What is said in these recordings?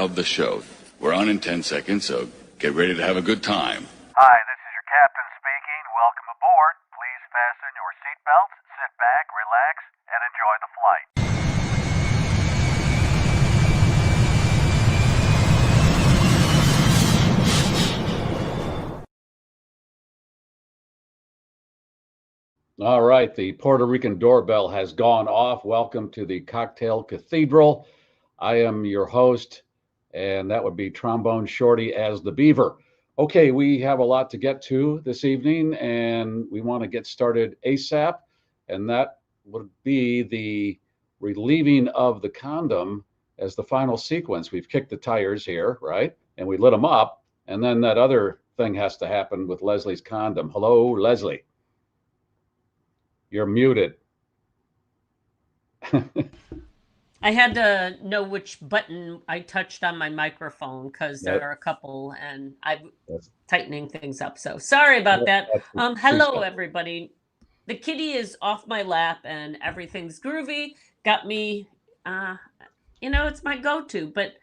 of the show. We're on in 10 seconds, so get ready to have a good time. Hi, this is your captain speaking. Welcome aboard. Please fasten your seatbelts, sit back, relax, and enjoy the flight. All right, the Puerto Rican doorbell has gone off. Welcome to the Cocktail Cathedral. I am your host, and that would be Trombone Shorty as the Beaver. Okay, we have a lot to get to this evening, and we want to get started ASAP, and that would be the relieving of the condom as the final sequence. We've kicked the tires here, right? And we lit them up, and then that other thing has to happen with Leslie's condom. Hello, Leslie. You're muted. I had to know which button I touched on my microphone because there are a couple and I'm tightening things up. So sorry about that. Hello, everybody. The kitty is off my lap and everything's groovy. Got me, it's my go-to. But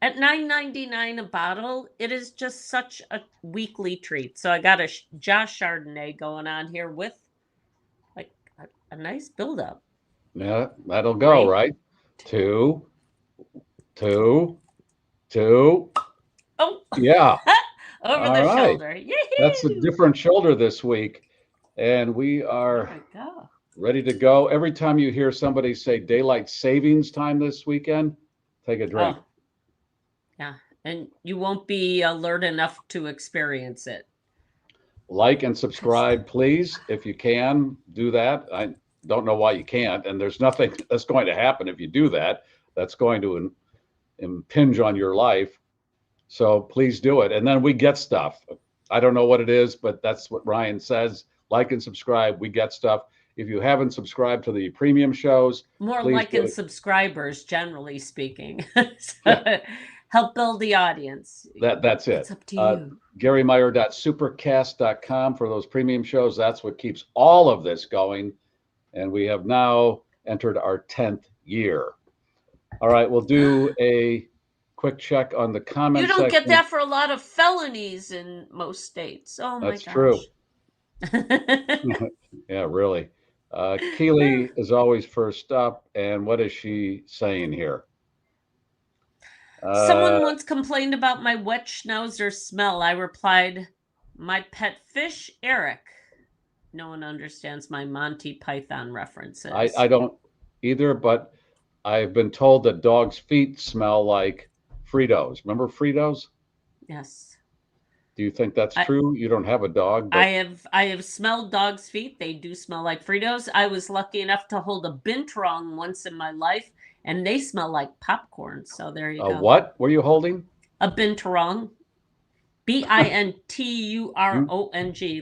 at $9.99 a bottle, it is just such a weekly treat. So I got a Josh Chardonnay going on here with a nice buildup. Yeah, that'll go, right? Two. Oh, yeah. Over the shoulder. Yee-hoo! That's a different shoulder this week, and we are ready to go. Every time you hear somebody say daylight savings time this weekend, take a drink. Oh. Yeah, and you won't be alert enough to experience it. Like and subscribe, please, if you can do that. I don't know why you can't, and there's nothing that's going to happen if you do that. That's going to impinge on your life. So please do it. And then we get stuff. I don't know what it is, but that's what Ryan says. Like and subscribe. We get stuff. If you haven't subscribed to the premium shows, more like and subscribers, generally speaking. Help build the audience. That's it. It's up to you. GarryMeier.supercast.com for those premium shows. That's what keeps all of this going. And we have now entered our 10th year. All right, we'll do a quick check on the comments. You don't get that for a lot of felonies in most states. Oh my gosh. That's true. Yeah, really. Keely is always first up. And what is she saying here? Someone once complained about my wet schnauzer smell. I replied, my pet fish, Eric. No one understands my Monty Python references. I don't either, but I've been told that dogs' feet smell like Fritos. Remember Fritos? Yes. Do you think that's true? You don't have a dog. But... I have smelled dogs' feet. They do smell like Fritos. I was lucky enough to hold a binturong once in my life, and they smell like popcorn. So there you go. What were you holding? A binturong. Binturong.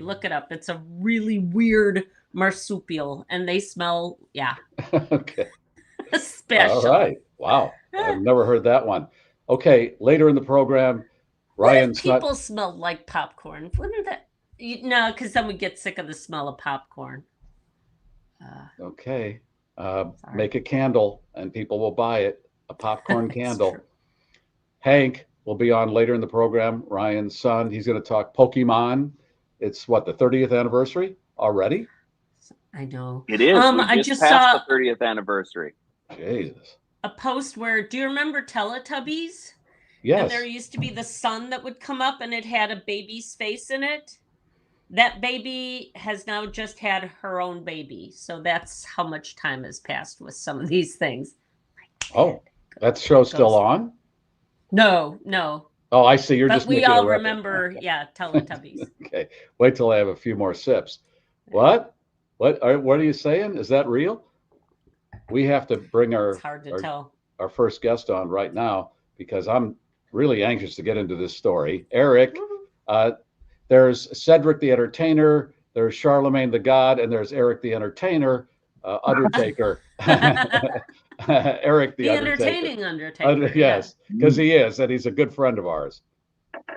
Look it up. It's a really weird marsupial, and they smell, okay. Special. All right. Wow. I've never heard that one. Okay. Later in the program, Ryan's people smell like popcorn. Wouldn't that? No, because then we get sick of the smell of popcorn. Okay. Make a candle, and people will buy it. A popcorn candle. True. Hank will be on later in the program. Ryan's son. He's going to talk Pokemon. It's what, the 30th anniversary already? I know. It is. I just saw the 30th anniversary. Jesus. A post where, do you remember Teletubbies? Yes. And there used to be the sun that would come up and it had a baby's face in it. That baby has now just had her own baby. So that's how much time has passed with some of these things. Oh, that show's still on? No. Oh, I see. You're but just we making all a remember, Teletubbies. Okay. Wait till I have a few more sips. What? What are you saying? Is that real? We have to bring It's hard to tell. Our first guest on right now because I'm really anxious to get into this story. Eric, there's Cedric the Entertainer, there's Charlemagne the God, and there's Eric the Entertainer, Undertaker. Eric the entertaining Undertaker. Yes, because he is, and he's a good friend of ours.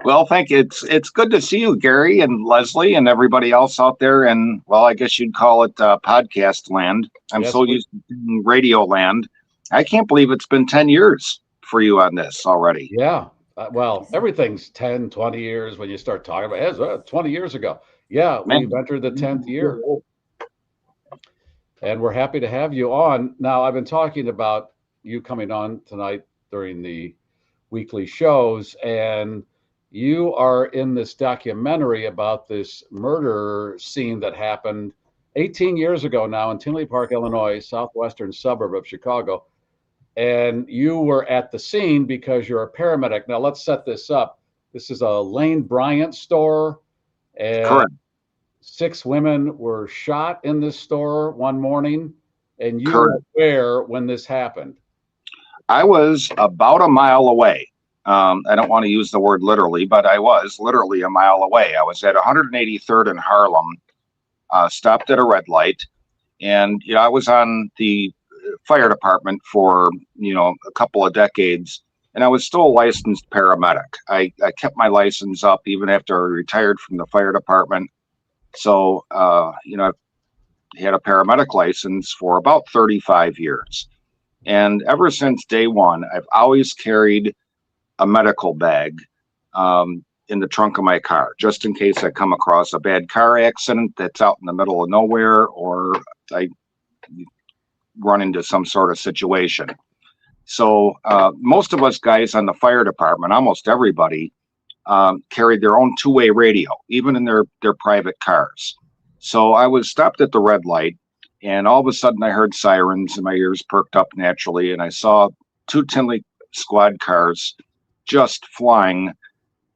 Well, thank you. It's good to see you, Garry and Leslie and everybody else out there. And well, I guess you'd call it podcast land. I'm so used to radio land. I can't believe it's been 10 years for you on this already. Yeah. Well, everything's 10, 20 years when you start talking about it. It's 20 years ago. Yeah, Man. we've entered the 10th year. And we're happy to have you on. Now, I've been talking about you coming on tonight during the weekly shows, and you are in this documentary about this murder scene that happened 18 years ago now in Tinley Park, Illinois, southwestern suburb of Chicago. And you were at the scene because you're a paramedic. Now, let's set this up. This is a Lane Bryant store, and Correct. 6 women were shot in this store one morning, and you Correct. were there when this happened. I was about a mile away. I don't want to use the word literally, but I was literally a mile away. I was at 183rd in Harlem, stopped at a red light, and I was on the fire department for a couple of decades, and I was still a licensed paramedic. I kept my license up even after I retired from the fire department. So I've had a paramedic license for about 35 years. And ever since day one, I've always carried a medical bag in the trunk of my car, just in case I come across a bad car accident that's out in the middle of nowhere, or I run into some sort of situation. So most of us guys on the fire department, almost everybody, carried their own two-way radio, even in their private cars. So I was stopped at the red light, and all of a sudden I heard sirens and my ears perked up naturally, and I saw 2 Tinley squad cars just flying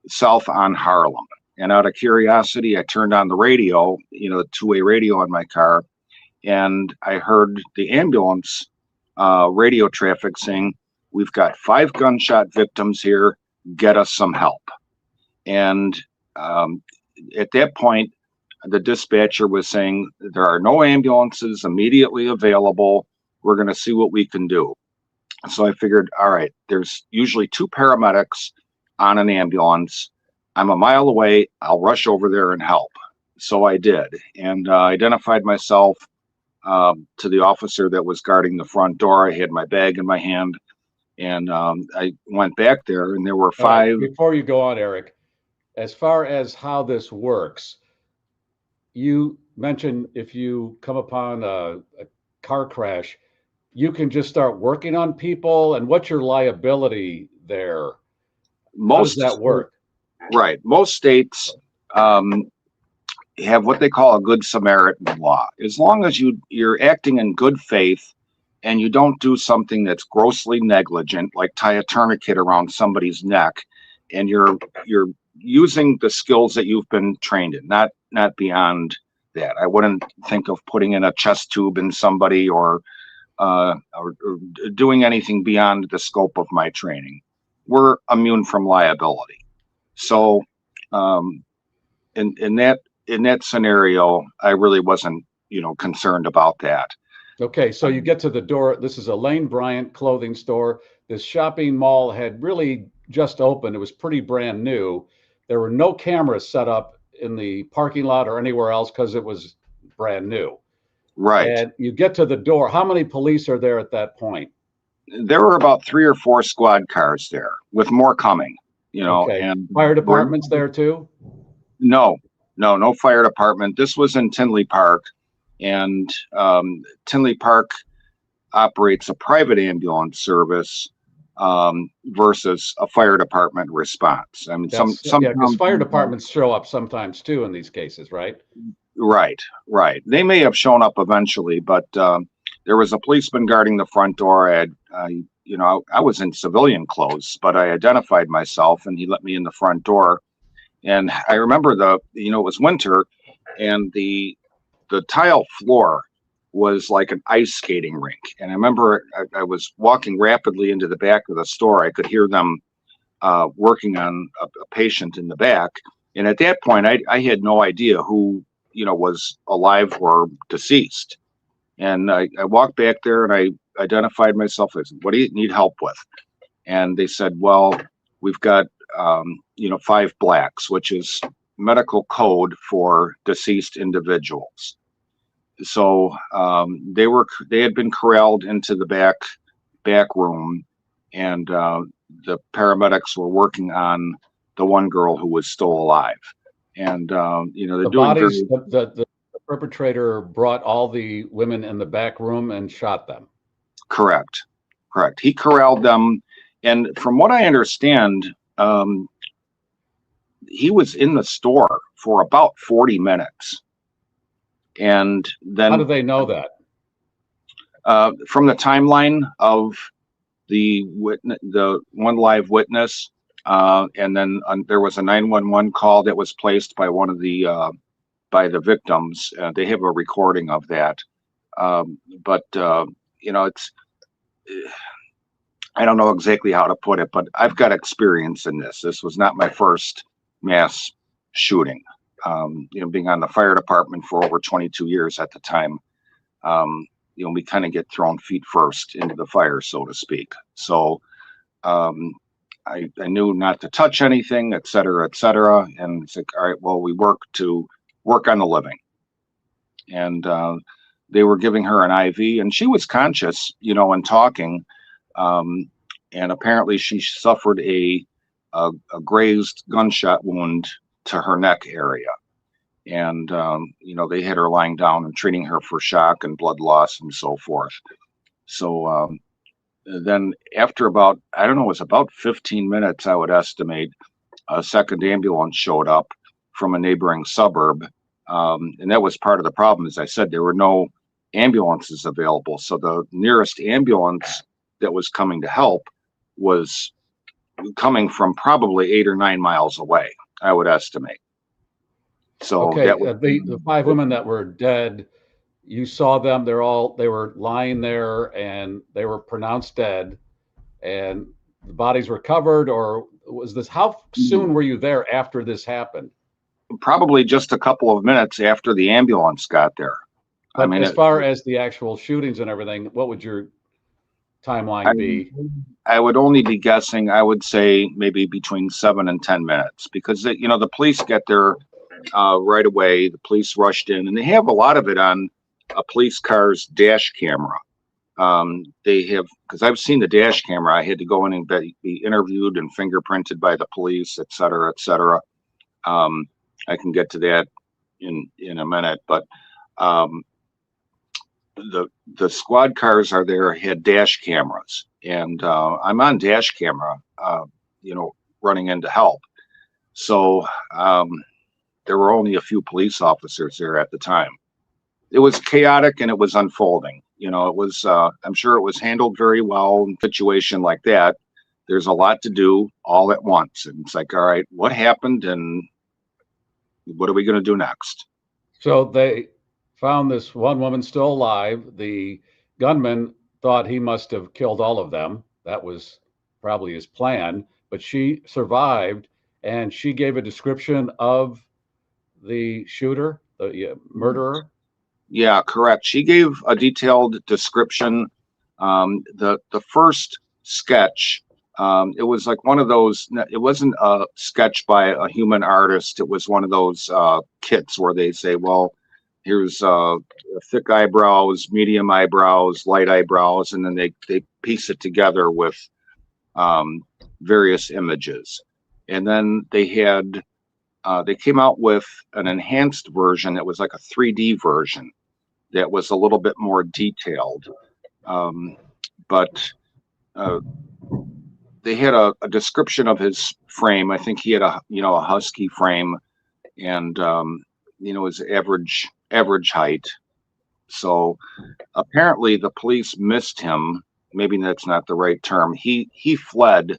south on Harlem. And out of curiosity, I turned on the radio, the two-way radio on my car, and I heard the ambulance radio traffic saying, "We've got 5 gunshot victims here, get us some help." And at that point, the dispatcher was saying, "There are no ambulances immediately available. We're going to see what we can do." So I figured, all right, there's usually 2 paramedics on an ambulance. I'm a mile away. I'll rush over there and help. So I did, and identified myself to the officer that was guarding the front door. I had my bag in my hand, and I went back there, and there were 5. Before you go on, Eric, as far as how this works, you mentioned if you come upon a car crash, you can just start working on people, and what's your liability there? How does that work? Right. Most states have what they call a good Samaritan law. As long as you're acting in good faith and you don't do something that's grossly negligent, like tie a tourniquet around somebody's neck, and you're using the skills that you've been trained in, not beyond that. I wouldn't think of putting in a chest tube in somebody or doing anything beyond the scope of my training. We're immune from liability. So in that scenario, I really wasn't concerned about that. Okay, so you get to the door. This is a Lane Bryant clothing store. This shopping mall had really just opened. It was pretty brand new. There were no cameras set up in the parking lot or anywhere else because it was brand new. Right. And you get to the door. How many police are there at that point? There were about 3 or 4 squad cars there, with more coming. Okay. And fire departments there too? No fire department. This was in Tinley Park, and Tinley Park operates a private ambulance service versus a fire department response. I mean, because fire departments show up sometimes too in these cases, right? Right. They may have shown up eventually, but there was a policeman guarding the front door. I was in civilian clothes, but I identified myself, and he let me in the front door. And I remember it was winter, and the tile floor was like an ice skating rink. And I remember I was walking rapidly into the back of the store. I could hear them working on a patient in the back. And at that point, I had no idea who was alive or deceased. And I walked back there and I identified myself. I said, "What do you need help with?" And they said, "Well, we've got 5 blacks, which is medical code for deceased individuals." So they had been corralled into the back room, and the paramedics were working on the one girl who was still alive. And they're the doing bodies. The perpetrator brought all the women in the back room and shot them. Correct. He corralled them, and from what I understand, he was in the store for about 40 minutes. And then how do they know that? From the timeline of the one live witness, and then there was a 911 call that was placed by one of the by the victims. They have a recording of that, but it's I don't know exactly how to put it, but I've got experience in this. This was not my first mass shooting. Being on the fire department for over 22 years at the time, we kind of get thrown feet first into the fire, so to speak. So I knew not to touch anything, et cetera, et cetera. And it's like, all right, well, we work on the living. And they were giving her an IV, and she was conscious, and talking. And apparently she suffered a grazed gunshot wound to her neck area. And, they had her lying down and treating her for shock and blood loss and so forth. So then after about, I don't know, it was about 15 minutes, I would estimate, a second ambulance showed up from a neighboring suburb. And that was part of the problem. As I said, there were no ambulances available. So the nearest ambulance that was coming to help was coming from probably 8 or 9 miles away, I would estimate. So okay, the 5 women that were dead, you saw them. They were lying there, and they were pronounced dead, and the bodies were covered. Or was this? How soon were you there after this happened? Probably just a couple of minutes after the ambulance got there. But as far as the actual shootings and everything, what would your timeline be? I would only be guessing. I would say maybe between 7 and 10 minutes, because the police get there right away. The police rushed in, and they have a lot of it on a police car's dash camera. They have, because I've seen the dash camera. I had to go in and be interviewed and fingerprinted by the police, et cetera, et cetera. I can get to that in a minute, but the squad cars are there, had dash cameras, and I'm on dash camera, running in to help. So there were only a few police officers there at the time. It was chaotic and it was unfolding. It was, I'm sure it was handled very well in a situation like that. There's a lot to do all at once. And it's like, all right, what happened and what are we going to do next? So they found this one woman still alive. The gunman thought he must have killed all of them. That was probably his plan, but she survived, and she gave a description of the shooter, the murderer. Yeah, correct. She gave a detailed description. The first sketch, it was like one of those, it wasn't a sketch by a human artist. It was one of those kits where they say, well, here's thick eyebrows, medium eyebrows, light eyebrows, and then they piece it together with various images. And then they came out with an enhanced version that was like a 3D version that was a little bit more detailed. But they had a description of his frame. I think he had a husky frame, and his average height. So apparently the police missed him. Maybe that's not the right term. He fled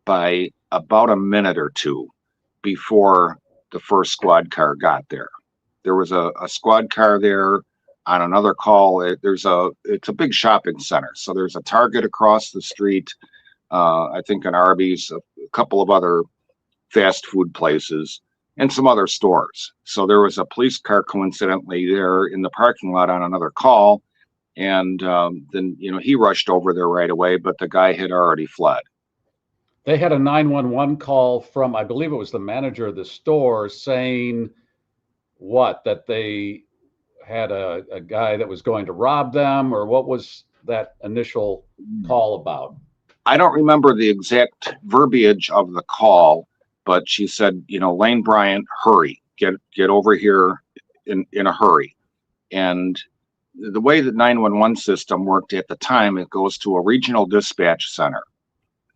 by about a minute or two before the first squad car got there. There was a squad car there on another call. It's a big shopping center. So there's a Target across the street, I think an Arby's, a couple of other fast food places, and some other stores. So there was a police car coincidentally there in the parking lot on another call. And then, he rushed over there right away, but the guy had already fled. They had a 911 call from, I believe it was the manager of the store, saying that they had a guy that was going to rob them, or what was that initial call about? I don't remember the exact verbiage of the call, but she said, Lane Bryant, hurry, get over here in a hurry. And the way the 911 system worked at the time, it goes to a regional dispatch center.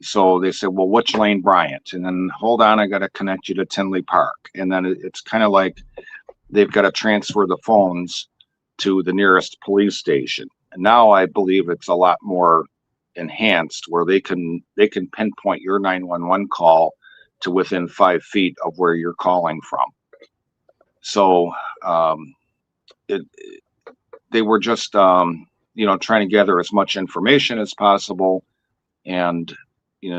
So they said, well, which Lane Bryant? And then, hold on, I got to connect you to Tinley Park. And then it's kind of like they've got to transfer the phones to the nearest police station. And now I believe it's a lot more enhanced, where they can pinpoint your 911 call to within 5 feet of where you're calling from. So they were just trying to gather as much information as possible, and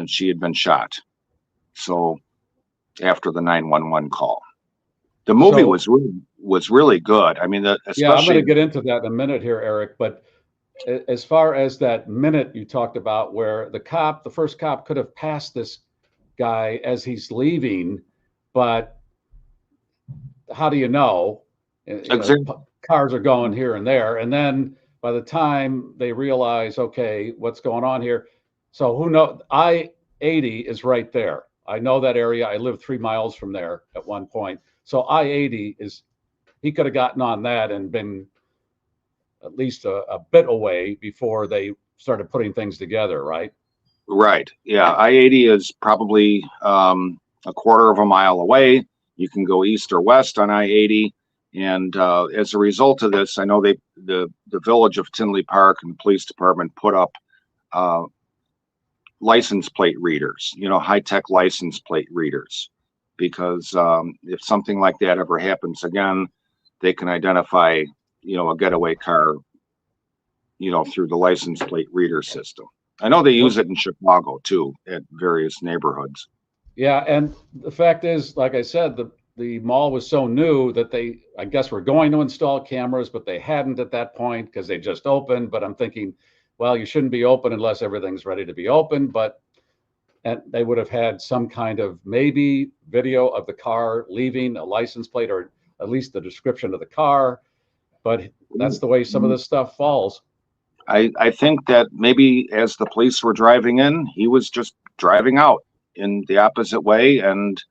she had been shot. So after the 911 call, the movie was really good. I mean, especially, I'm going to get into that in a minute here, Eric. But as far as that minute you talked about, where the first cop could have passed this guy as he's leaving, but how do you know? Cars are going here and there, and then by the time they realize, okay, what's going on here? So who knows? I-80 is right there. I know that area. I lived 3 miles from there at one point. So I-80 he could have gotten on that and been at least a bit away before they started putting things together, right? Right. Yeah. I-80 is probably a quarter of a mile away. You can go east or west on I-80. And as a result of this, I know the village of Tinley Park and the police department put up license plate readers, high-tech license plate readers, because if something like that ever happens again, they can identify, a getaway car, through the license plate reader system. I know they use it in Chicago too, at various neighborhoods. Yeah, and the fact is, like I said, the mall was so new that they, I guess, were going to install cameras, but they hadn't at that point because they just opened. But I'm thinking, well, you shouldn't be open unless everything's ready to be open. And they would have had some kind of maybe video of the car leaving, a license plate, or at least the description of the car. But that's the way some of this stuff falls. I think that maybe as the police were driving in, he was just driving out in the opposite way, and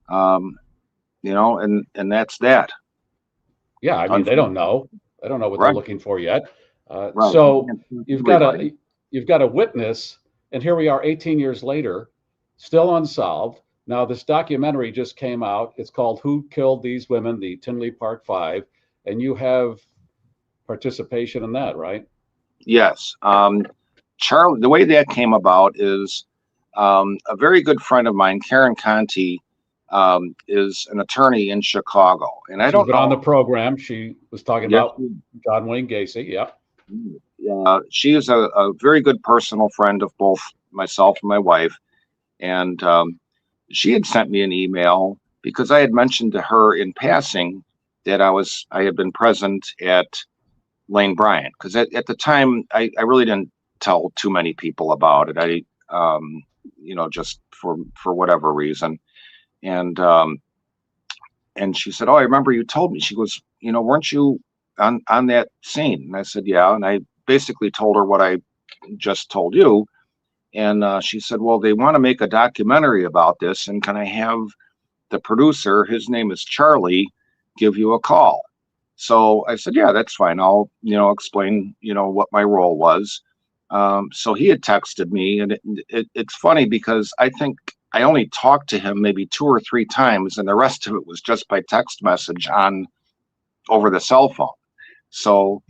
and that's that. Yeah, I mean, they don't know. They don't know what Right. they're looking for yet. Right. So you've got a witness, and here we are 18 years later, still unsolved. Now, this documentary just came out. It's called Who Killed These Women, the Tinley Park Five, and you have participation in that, right? Yes. Charlie, the way that came about is a very good friend of mine, Karen Conti, is an attorney in Chicago. And I don't know. On the program, she was talking about John Wayne Gacy. Yeah. She is a very good personal friend of both myself and my wife. And she had sent me an email because I had mentioned to her in passing that I had been present at Lane Bryant, because at the time I really didn't tell too many people about it. I just for whatever reason. And she said, "Oh, I remember you told me." She goes, "Weren't you on that scene?" And I said, "Yeah." And I basically told her what I just told you. And she said, "Well, they want to make a documentary about this, and can I have the producer, his name is Charlie, give you a call?" So I said, "Yeah, that's fine. I'll, explain, what my role was." So he had texted me, and it's funny because I think I only talked to him maybe 2 or 3 times, and the rest of it was just by text message over the cell phone. So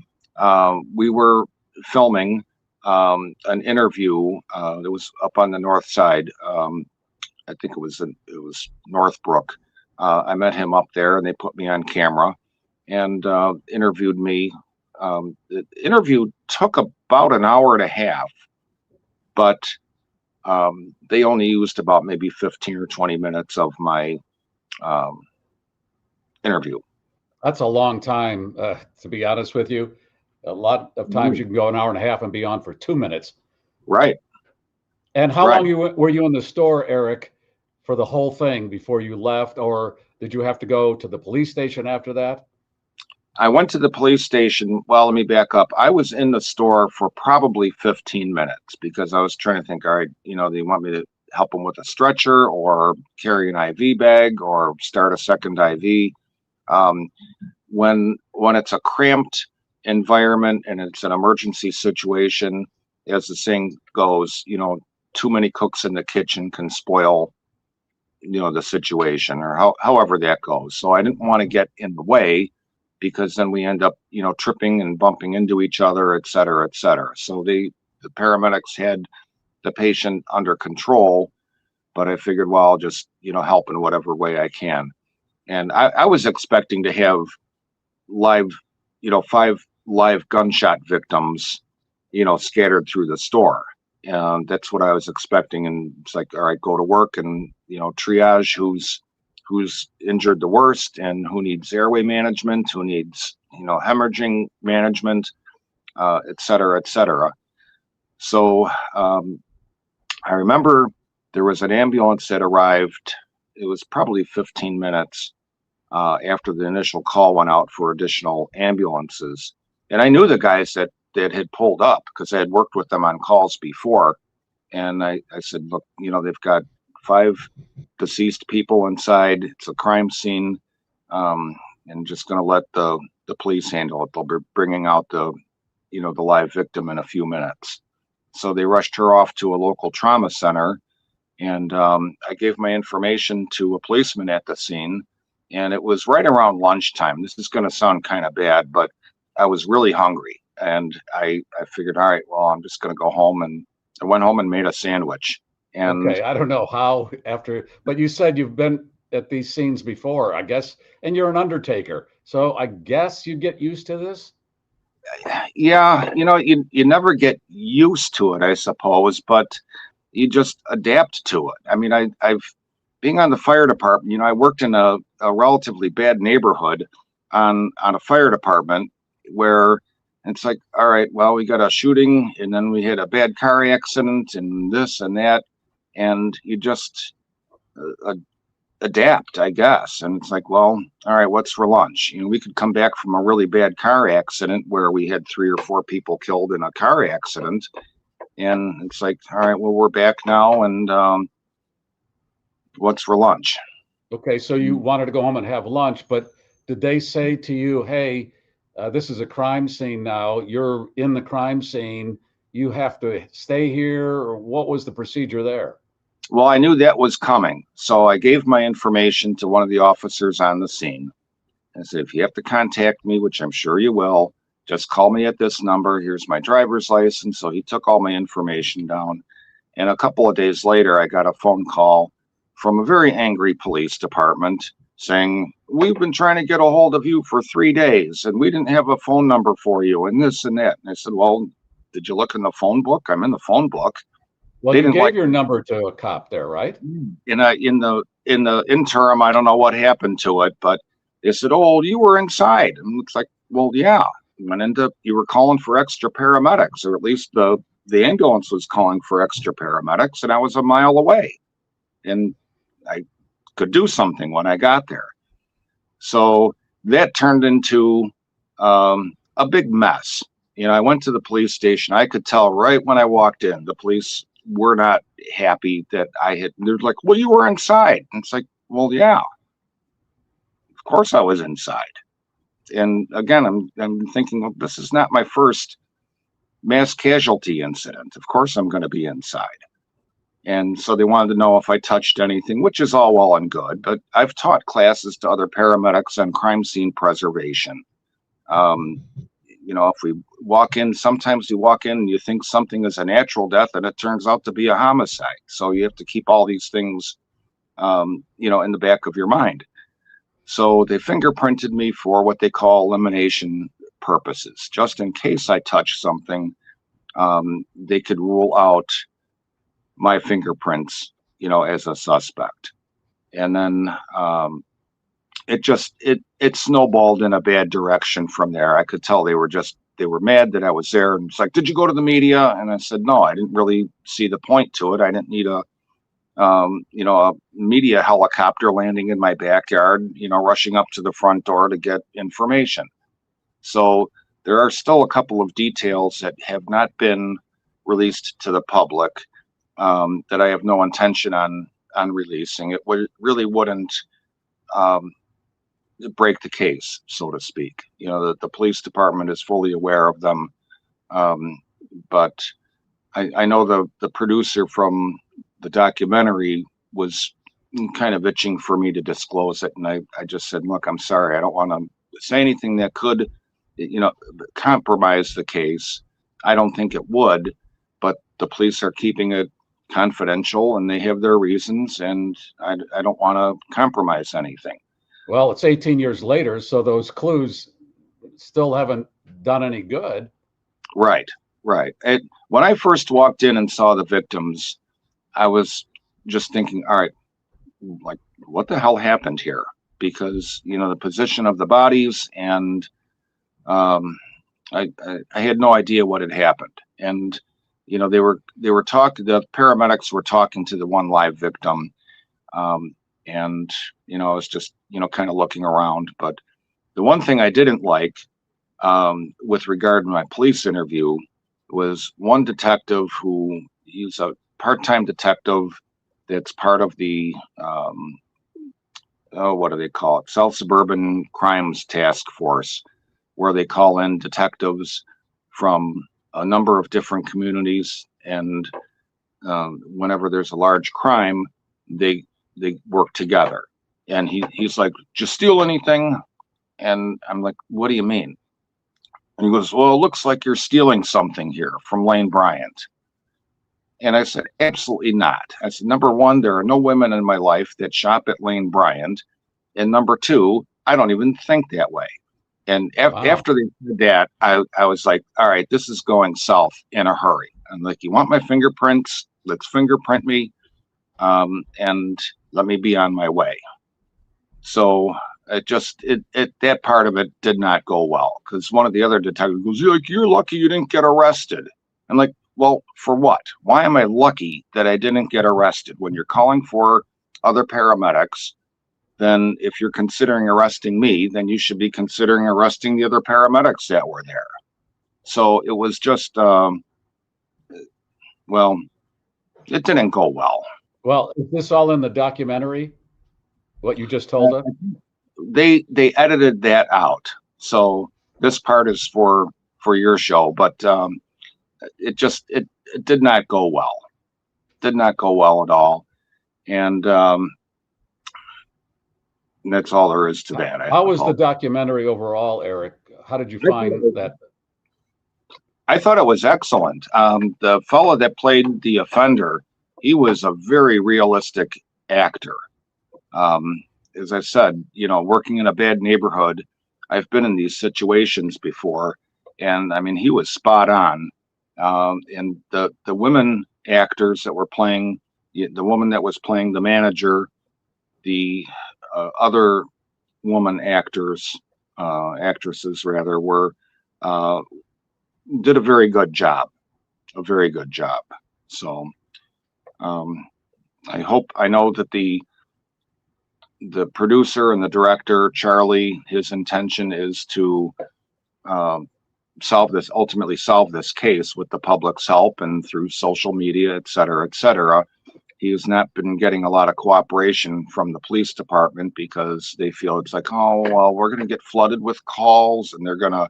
we were filming an interview that was up on the north side. I think it was Northbrook. I met him up there, and they put me on camera and interviewed me. The interview took about an hour and a half, but they only used about maybe 15 or 20 minutes of my interview. That's a long time, to be honest with you. A lot of times you can go an hour and a half and be on for 2 minutes. Right. And how long were you in the store, Eric, for the whole thing before you left, or did you have to go to the police station after that? I went to the police station. Well, let me back up. I was in the store for probably 15 minutes because I was trying to think, all right, they want me to help them with a stretcher or carry an IV bag or start a second IV. When it's a cramped environment and it's an emergency situation, as the saying goes, too many cooks in the kitchen can spoil, the situation, or however that goes. So I didn't want to get in the way, because then we end up, tripping and bumping into each other, et cetera, et cetera. So the paramedics had the patient under control, but I figured, well, I'll just, help in whatever way I can. And I was expecting to have live, 5 live gunshot victims, scattered through the store. And that's what I was expecting. And it's like, all right, go to work and, triage who's injured the worst and who needs airway management, who needs, hemorrhaging management, et cetera, et cetera. So I remember there was an ambulance that arrived. It was probably 15 minutes after the initial call went out for additional ambulances. And I knew the guys that had pulled up because I had worked with them on calls before. And I said, look, they've got 5 deceased people inside. It's a crime scene. And just going to let the police handle it. They'll be bringing out the live victim in a few minutes. So they rushed her off to a local trauma center. And I gave my information to a policeman at the scene. And it was right around lunchtime. This is going to sound kind of bad, but I was really hungry. And I figured, all right, well, I'm just going to go home. And I went home and made a sandwich. And okay, I don't know how but you said you've been at these scenes before, I guess, and you're an Undertaker. So I guess you get used to this? Yeah, you never get used to it, I suppose, but you just adapt to it. I mean, I've being on the fire department, I worked in a relatively bad neighborhood on a fire department where it's like, all right, well, we got a shooting and then we had a bad car accident and this and that. And you just adapt, I guess. And it's like, well, all right, what's for lunch? We could come back from a really bad car accident where we had 3 or 4 people killed in a car accident. And it's like, all right, well, we're back now. And what's for lunch? Okay, so you wanted to go home and have lunch, but did they say to you, hey, this is a crime scene now, you're in the crime scene, you have to stay here, or what was the procedure there? Well, I knew that was coming. So I gave my information to one of the officers on the scene. I said, if you have to contact me, which I'm sure you will, just call me at this number. Here's my driver's license. So he took all my information down. And a couple of days later, I got a phone call from a very angry police department saying, we've been trying to get a hold of you for 3 days and we didn't have a phone number for you and this and that. And I said, well, did you look in the phone book? I'm in the phone book. Well, you gave your number to a cop there, right? In the interim, I don't know what happened to it, but they said, oh, you were inside. And it's like, well, yeah, you were calling for extra paramedics, or at least the ambulance was calling for extra paramedics, and I was a mile away. And I could do something when I got there. So that turned into a big mess. I went to the police station. I could tell right when I walked in, the police were not happy that they're like, well, you were inside. And it's like, well, yeah, of course I was inside. And again, I'm thinking, well, this is not my first mass casualty incident. Of course I'm going to be inside. And so they wanted to know if I touched anything, which is all well and good, but I've taught classes to other paramedics on crime scene preservation. If we walk in, sometimes you walk in and you think something is a natural death and it turns out to be a homicide. So you have to keep all these things, in the back of your mind. So they fingerprinted me for what they call elimination purposes. Just in case I touch something, they could rule out my fingerprints, as a suspect. And then it snowballed in a bad direction from there. I could tell they were mad that I was there. And it's like, did you go to the media? And I said, no, I didn't really see the point to it. I didn't need a media helicopter landing in my backyard, rushing up to the front door to get information. So there are still a couple of details that have not been released to the public that I have no intention on releasing. It really wouldn't break the case, so to speak. You know, the police department is fully aware of them, but I know the producer from the documentary was kind of itching for me to disclose it, and I just said, look, I'm sorry, I don't want to say anything that could, you know, compromise the case. I don't think it would, but the police are keeping it confidential, and they have their reasons, and I don't want to compromise anything. Well, it's 18 years later, so those clues still haven't done any good. Right. When I first walked in and saw the victims, I was just thinking, all right, like, what the hell happened here? Because, you know, the position of the bodies, and I had no idea what had happened. And, you know, they were talking, the paramedics were talking to the one live victim. And, you know, I was just, you know, kind of looking around. But the one thing I didn't like with regard to my police interview was one detective who, he's a part-time detective that's part of the, what do they call it? South Suburban Crimes Task Force, where they call in detectives from a number of different communities. And whenever there's a large crime, they work together. And he's like, "Did you steal anything?" And I'm like, "What do you mean?" And he goes, "Well, it looks like you're stealing something here from Lane Bryant." And I said, "Absolutely not." I said, "Number one, there are no women in my life that shop at Lane Bryant. And number two, I don't even think that way." And after they did that, I was like, all right, this is going south in a hurry. I'm like, "You want my fingerprints? Let's fingerprint me. And let me be on my way." So that part of it did not go well, because one of the other detectives goes, "You're lucky you didn't get arrested." I'm like, "Well, for what? Why am I lucky that I didn't get arrested? When you're calling for other paramedics, then if you're considering arresting me, then you should be considering arresting the other paramedics that were there." So it was just, well, it didn't go well. Well, is this all in the documentary, what you just told us? They edited that out. So this part is for your show, but it did not go well. Did not go well at all. And that's all there is to that. How was the documentary overall, Eric? How did you find that? I thought it was excellent. The fellow that played the offender, he was a very realistic actor. As I said, you know, working in a bad neighborhood, I've been in these situations before, and I mean, he was spot on. And the women actors that were playing, the woman that was playing the manager, the other woman actresses rather, were did a very good job. So I know that the producer and the director, Charlie, his intention is to ultimately solve this case with the public's help and through social media, et cetera, et cetera. He has not been getting a lot of cooperation from the police department, because they feel it's like, oh, well, we're going to get flooded with calls, and we're going to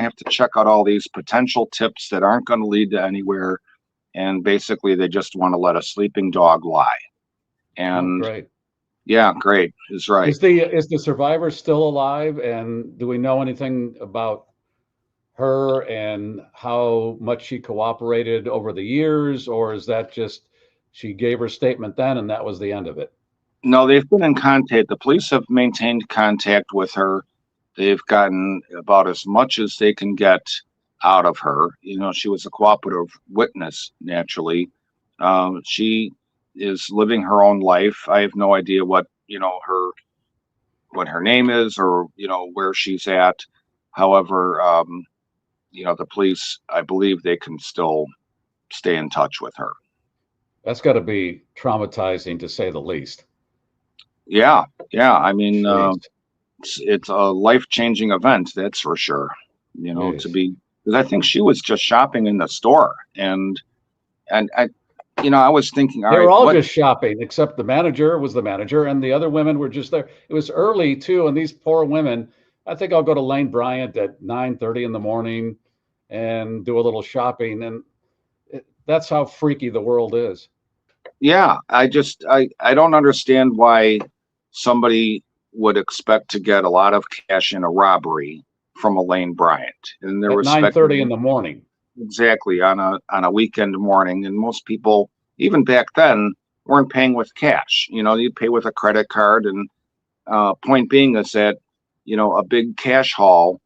have to check out all these potential tips that aren't going to lead to anywhere. And basically they just want to let a sleeping dog lie. And great. Yeah, great is right. Is the survivor still alive? And do we know anything about her and how much she cooperated over the years? Or is that just, she gave her statement then and that was the end of it? No, they've been in contact. The police have maintained contact with her. They've gotten about as much as they can get out of her. You know, she was a cooperative witness, naturally. She is living her own life. I have no idea what her name is, or, you know, where she's at. However, you know, the police, I believe they can still stay in touch with her. That's got to be traumatizing, to say the least. Yeah. I mean, it's a life-changing event, that's for sure. You know, Yes. to be, because I think she was just shopping in the store, and I, you know, I was thinking, all They right, were all what? just shopping, except the manager was the manager, and the other women were just there. It was early too, and these poor women. I think I'll go to Lane Bryant at 9:30 in the morning and do a little shopping, and that's how freaky the world is. Yeah, I don't understand why somebody would expect to get a lot of cash in a robbery from a Lane Bryant, and there At was 9:30 in the morning. exactly on a weekend morning, and most people, even back then, weren't paying with cash. You know, you pay with a credit card, and point being is that, you know, a big cash haul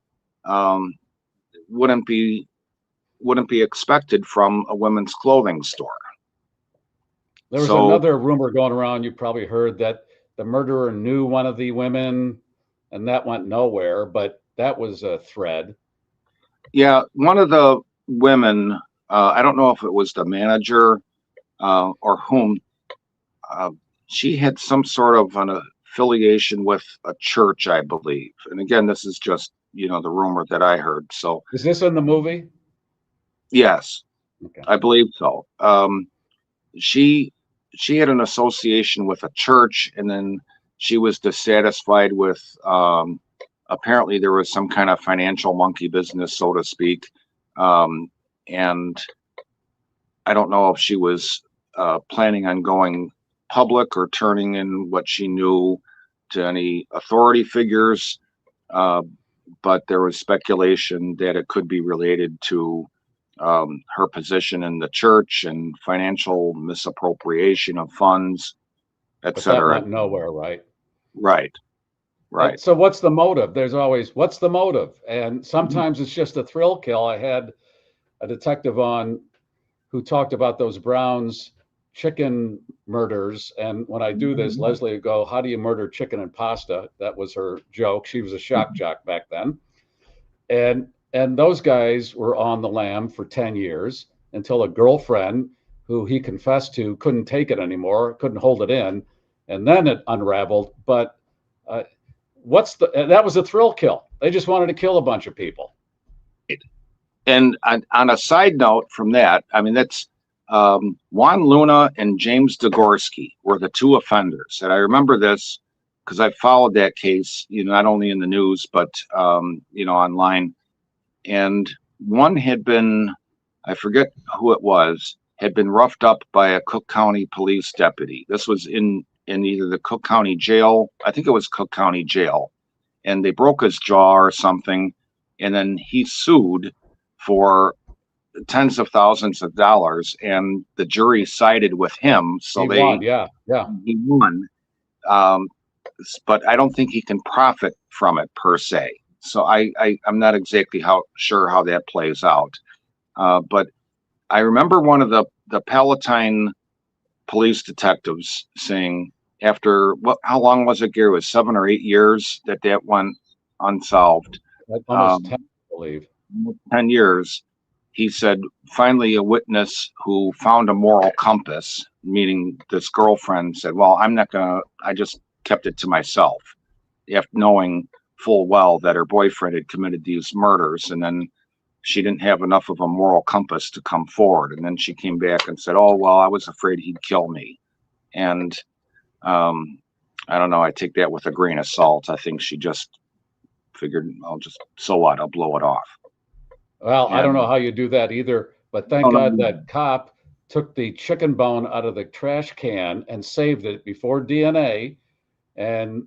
um, wouldn't be expected from a women's clothing store. There was So another rumor going around. You probably heard that the murderer knew one of the women, and that went nowhere. But that was a thread. yeah, one of the women, I don't know if it was the manager or whom, uh, she had some sort of an affiliation with a church, I believe. And again, this is just, you know, the rumor that I heard. So Is this in the movie? yes, Okay. I believe so. She she had an association with a church, and then she was dissatisfied with. Apparently, there was some kind of financial monkey business, so to speak, and I don't know if she was planning on going public or turning in what she knew to any authority figures. Uh, but there was speculation that it could be related to her position in the church and financial misappropriation of funds, et But that cetera. went nowhere, right? Right, right. So what's the motive? There's always what's the motive, and sometimes it's just a thrill kill. I had a detective on who talked about those Browns chicken murders, and when I do this, Leslie would go, "How do you murder chicken and pasta?" That was her joke. She was a shock jock back then, and those guys were on the lam for 10 years until a girlfriend who he confessed to couldn't take it anymore, couldn't hold it in, and then it unraveled. But uh, that was a thrill kill. They just wanted to kill a bunch of people. And on a side note from that, I mean, that's Juan Luna and James Degorski were the two offenders. And I remember this because I followed that case, you know, not only in the news, but, you know, online. And one had been, I forget who it was, had been roughed up by a Cook County police deputy. This was in either the Cook County jail, I think it was Cook County jail, and they broke his jaw or something. And then he sued for tens of thousands of dollars, and the jury sided with him. So he won, yeah. he won. But I don't think he can profit from it per se. So I'm not exactly sure how that plays out. But I remember one of the Palatine police detectives saying, after how long was it, Gary? It was 7 or 8 years that went unsolved. Almost 10, I believe. 10 years. He said, finally, a witness who found a moral compass, meaning this girlfriend, said, well, I just kept it to myself, after knowing full well that her boyfriend had committed these murders. And then she didn't have enough of a moral compass to come forward. And then she came back and said, oh, well, I was afraid he'd kill me. And I don't know. I take that with a grain of salt. I think she just figured, so what? I'll blow it off. Well, I don't know how you do that either, but thank God that cop took the chicken bone out of the trash can and saved it before DNA and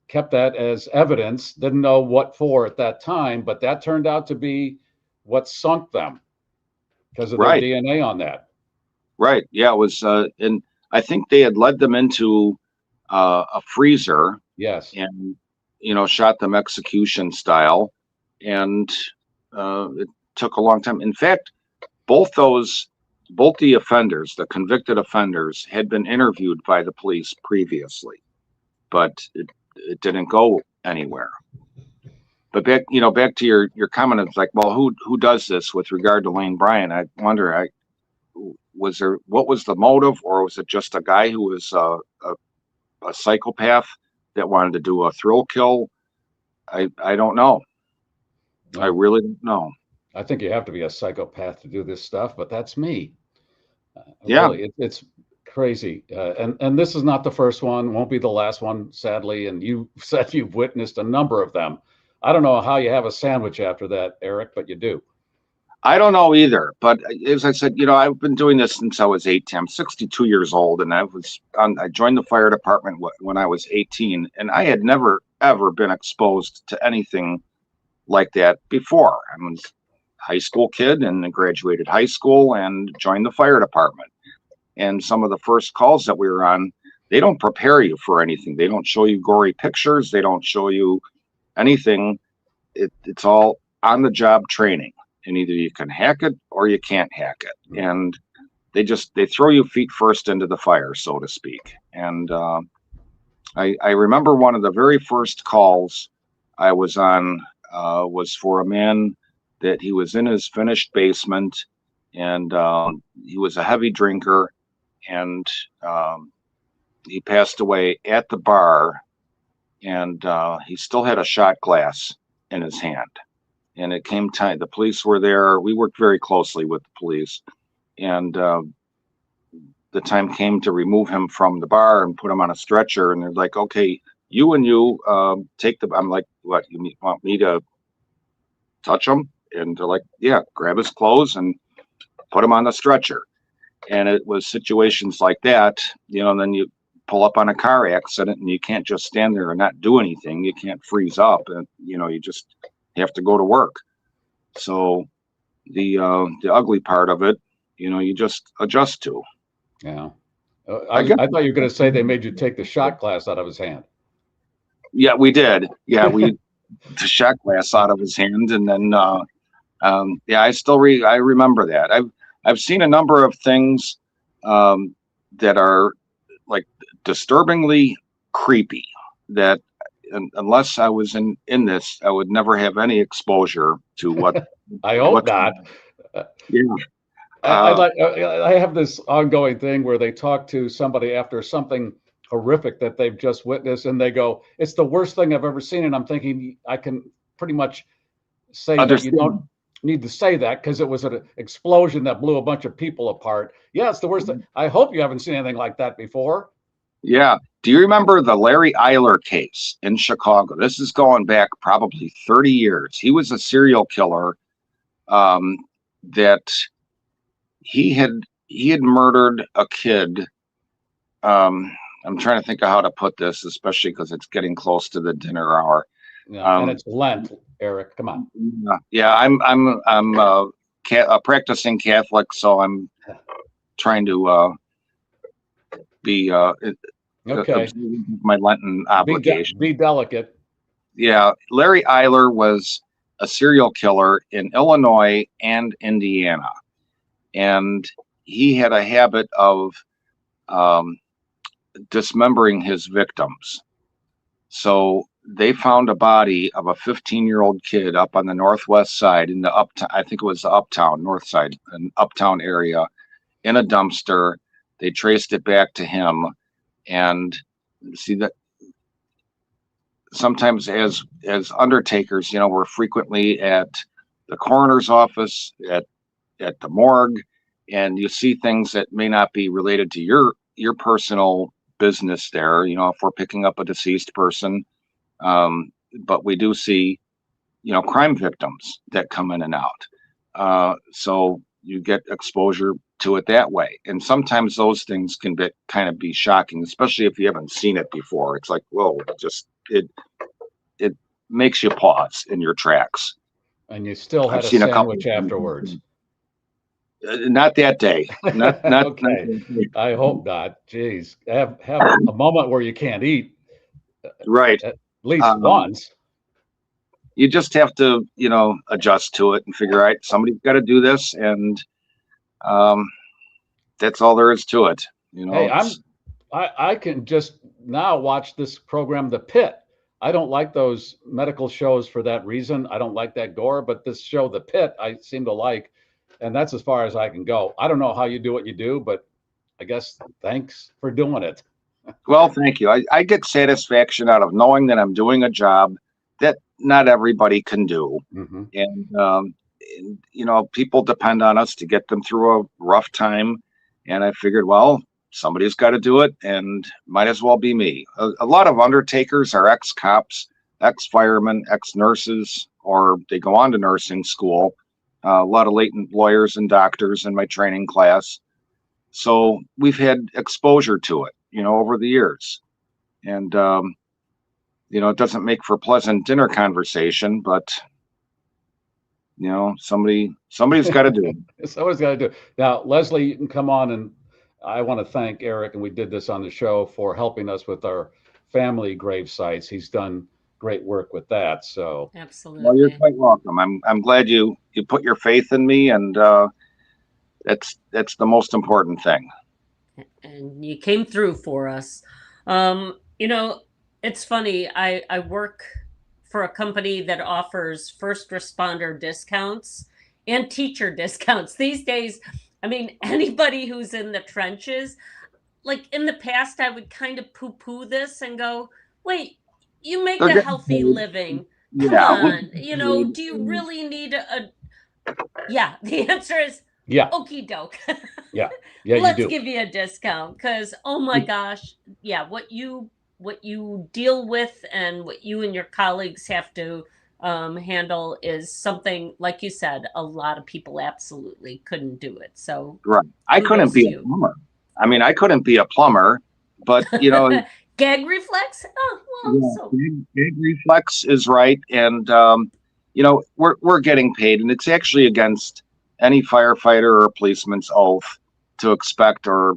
kept that as evidence. Didn't know what for at that time, but that turned out to be what sunk them because of their DNA on that. Right. Yeah, it was, and I think they had led them into a freezer. Yes. And, you know, shot them execution style. And it took a long time. In fact, both the offenders, the convicted offenders, had been interviewed by the police previously, but it didn't go anywhere. But back to your comment, it's like, well, who does this with regard to Lane Bryant? I wonder, what was the motive, or was it just a guy who was a psychopath that wanted to do a thrill kill? I don't know. I really don't know. I think you have to be a psychopath to do this stuff, but that's me. Yeah. Really, it's crazy. And this is not the first one, won't be the last one, sadly. And you said you've witnessed a number of them. I don't know how you have a sandwich after that, Eric, but you do. I don't know either. But as I said, I've been doing this since I was 18. I'm 62 years old, and I joined the fire department when I was 18, and I had never, ever been exposed to anything like that before. I was a high school kid and graduated high school and joined the fire department. And some of the first calls that we were on, they don't prepare you for anything. They don't show you gory pictures. They don't show you anything. It's all on the job training, and either you can hack it or you can't hack it. And they throw you feet first into the fire, so to speak. And I remember one of the very first calls I was on was for a man that he was in his finished basement, and he was a heavy drinker, and he passed away at the bar, and he still had a shot glass in his hand. And it came time, the police were there. We worked very closely with the police, and the time came to remove him from the bar and put him on a stretcher. And they're like, okay, you take the, I'm like, what, you want me to touch him? And they're like, yeah, grab his clothes and put him on the stretcher. And it was situations like that, and then you pull up on a car accident, and you can't just stand there and not do anything. You can't freeze up, and you just have to go to work. So the ugly part of it, you just adjust to. Yeah. I thought you were going to say they made you take the shot glass out of his hand. Yeah, we did. Yeah, the shot glass out of his hand, and then yeah, I remember that. I've seen a number of things that are like disturbingly creepy that unless I was in this, I would never have any exposure to what. I hope not. Yeah. I have this ongoing thing where they talk to somebody after something horrific that they've just witnessed, and they go, it's the worst thing I've ever seen. And I'm thinking, I can pretty much say that you don't need to say that because it was an explosion that blew a bunch of people apart. Yeah, it's the worst thing. I hope you haven't seen anything like that before. Yeah. Do you remember the Larry Eiler case in Chicago? This is going back probably 30 years. He was a serial killer that he had murdered a kid. I'm trying to think of how to put this, especially because it's getting close to the dinner hour. Yeah, and it's Lent, Eric. Come on. Yeah, I'm a practicing Catholic, so I'm trying to be okay. My Lenten obligation. Be delicate. Yeah, Larry Eiler was a serial killer in Illinois and Indiana, and he had a habit of dismembering his victims. So they found a body of a 15-year-old kid up on the northwest side in the uptown, I think it was the uptown, north side, an uptown area, in a dumpster. They traced it back to him. And see that sometimes as undertakers, we're frequently at the coroner's office, at the morgue, and you see things that may not be related to your personal business there, if we're picking up a deceased person. But we do see, crime victims that come in and out. So you get exposure to it that way. And sometimes those things can kind of be shocking, especially if you haven't seen it before. It's like, whoa, it makes you pause in your tracks. And you still had a sandwich afterwards. Not that day. Not okay. I hope not. Jeez, have a moment where you can't eat. Right. At least once. You just have to, adjust to it and figure out somebody's got to do this, and that's all there is to it. Hey, I can just now watch this program, The Pit. I don't like those medical shows for that reason. I don't like that gore, but this show, The Pit, I seem to like. And that's as far as I can go. I don't know how you do what you do, but I guess thanks for doing it. Well, thank you. I get satisfaction out of knowing that I'm doing a job that not everybody can do. Mm-hmm. And, you know, people depend on us to get them through a rough time. And I figured, well, somebody's got to do it, and might as well be me. A lot of undertakers are ex-cops, ex-firemen, ex-nurses, or they go on to nursing school. A lot of latent lawyers and doctors in my training class. So we've had exposure to it, you know, over the years. And, you know, it doesn't make for pleasant dinner conversation, but, you know, somebody's got to do it. Somebody's got to do it. Now, Leslie, you can come on, and I want to thank Eric, and we did this on the show, for helping us with our family grave sites. He's done great work with that. So absolutely. Well, you're quite welcome. I'm glad you put your faith in me, and that's the most important thing. And you came through for us. You know, it's funny. I work for a company that offers first responder discounts and teacher discounts these days. I mean, anybody who's in the trenches, like in the past, I would kind of poo-poo this and go, wait, you make a healthy living. Come on. You know, do you really need a yeah, the answer is yeah. okie doke. Yeah. Let's you do. give you a discount, because oh my gosh, yeah, what you deal with and what you and your colleagues have to handle is something, like you said, a lot of people absolutely couldn't do it. So right, I couldn't be a plumber. I mean, I couldn't be a plumber, but you know, gag reflex. Oh well, yeah, so gag reflex is right, and you know, we're getting paid, and it's actually against any firefighter or policeman's oath to expect or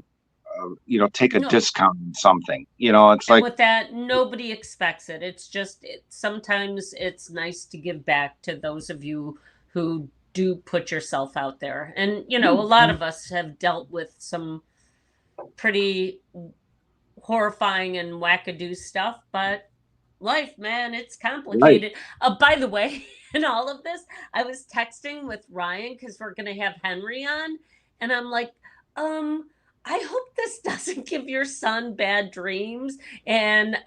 you know, take a discount on something. You know, it's like with that, nobody expects it. It's just sometimes it's nice to give back to those of you who do put yourself out there. And you know, a lot of us have dealt with some pretty horrifying and wackadoo stuff, but life, man, it's complicated. Right. By the way, in all of this, I was texting with Ryan because we're going to have Henry on, and I'm like, I hope this doesn't give your son bad dreams. And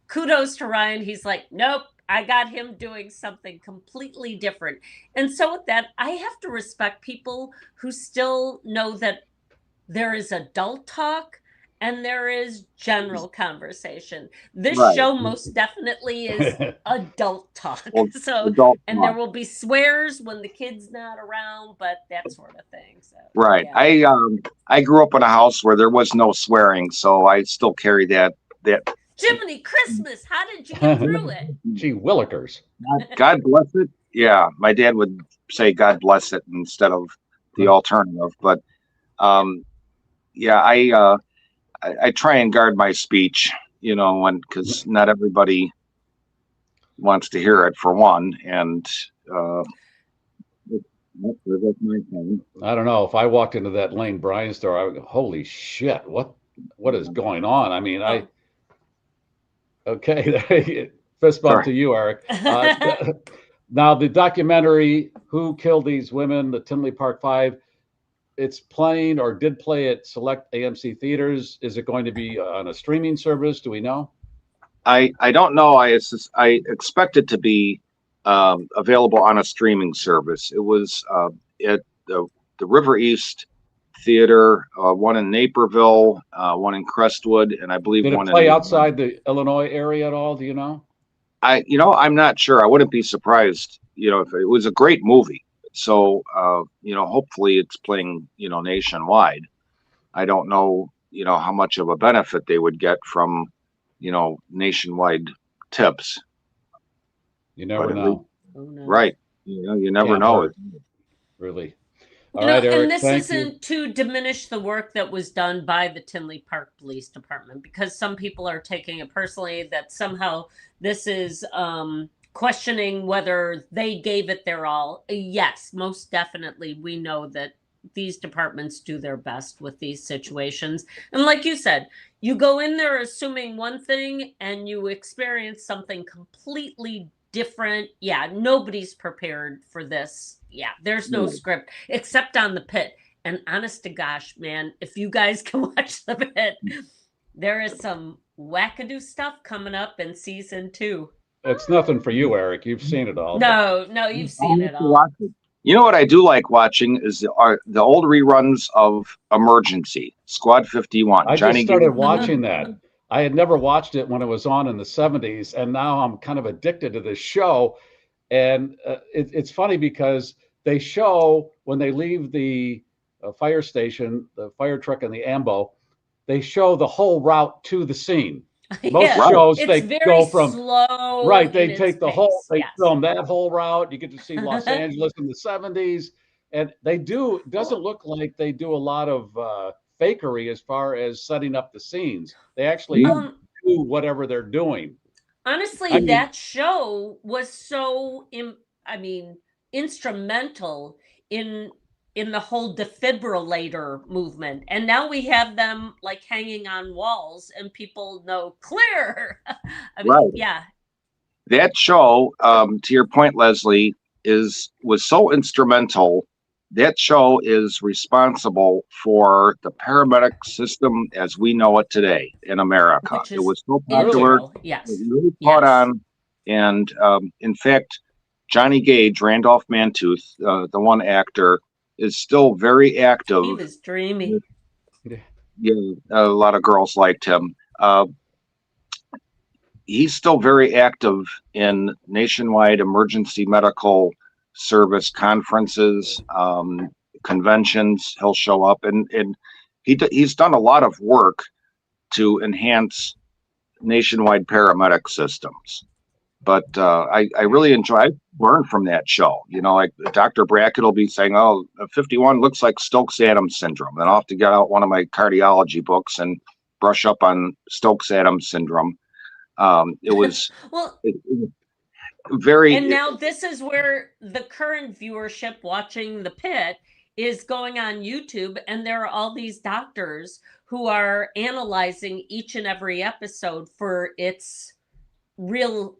kudos to Ryan. He's like, nope, I got him doing something completely different. And so with that, I have to respect people who still know that there is adult talk and there is general conversation. This show most definitely is adult talk. So adult and talk. There will be swears when the kid's not around, but that sort of thing. So right. Yeah. I grew up in a house where there was no swearing, so I still carry that. Jiminy Christmas, how did you get through it? Gee willikers. God bless it. Yeah, my dad would say God bless it instead of the alternative, but yeah, I try and guard my speech, you know, because not everybody wants to hear it, for one. And that's my thing. I don't know, if I walked into that Lane Bryant store, I would go, holy shit, what is going on? I mean, okay, fist bump to you, Eric. Now, the documentary, Who Killed These Women, the Tinley Park Five, it's playing or did play at select AMC theaters. Is it going to be on a streaming service? Do we know? I don't know. I expect it to be available on a streaming service. It was at the River East Theater, one in Naperville, one in Crestwood, and I believe did one it play outside the Illinois area at all? Do you know? I'm not sure. I wouldn't be surprised. You know, if it was a great movie. So, you know, hopefully it's playing, you know, nationwide. I don't know, you know, how much of a benefit they would get from, you know, nationwide tips. You never know. Right. You know, you never know. Really. All right, Eric, and this isn't to diminish the work that was done by the Tinley Park Police Department, because some people are taking it personally that somehow this is questioning whether they gave it their all. Yes, most definitely. We know that these departments do their best with these situations. And like you said, you go in there assuming one thing and you experience something completely different. Yeah, nobody's prepared for this. Yeah, there's no script except on the pit. And honest to gosh, man, if you guys can watch the pit, there is some wackadoo stuff coming up in season 2. It's nothing for you, Eric. You've seen it all. No, you've seen it all. Watch it. You know what I do like watching is the old reruns of Emergency, Squad 51. I Johnny just started Gage. watching that. I had never watched it when it was on in the 70s, and now I'm kind of addicted to this show. And it's funny because they show when they leave the fire station, the fire truck and the ambo, they show the whole route to the scene. Most shows they go from slow. Right, they take the whole, they yes. film that whole route. You get to see Los Angeles in the 70s, and they do. It doesn't look like they do a lot of fakery as far as setting up the scenes. They actually do whatever they're doing. Honestly, that show was so, instrumental in the whole defibrillator movement. And now we have them like hanging on walls and people know clear. Yeah. That show, to your point, Leslie, was so instrumental. That show is responsible for the paramedic system as we know it today in America. It was so popular. Yes. It really caught on. And in fact, Johnny Gage, Randolph Mantooth, the one actor, is still very active. He was dreamy. Yeah, a lot of girls liked him. He's still very active in nationwide emergency medical service conferences, conventions. He'll show up, and he's done a lot of work to enhance nationwide paramedic systems. But I really I learned from that show. You know, like Dr. Brackett will be saying, "Oh, 51 looks like Stokes-Adams syndrome," and I'll have to get out one of my cardiology books and brush up on Stokes-Adams syndrome. It was very. And now this is where the current viewership watching The Pit is going on YouTube, and there are all these doctors who are analyzing each and every episode for its real,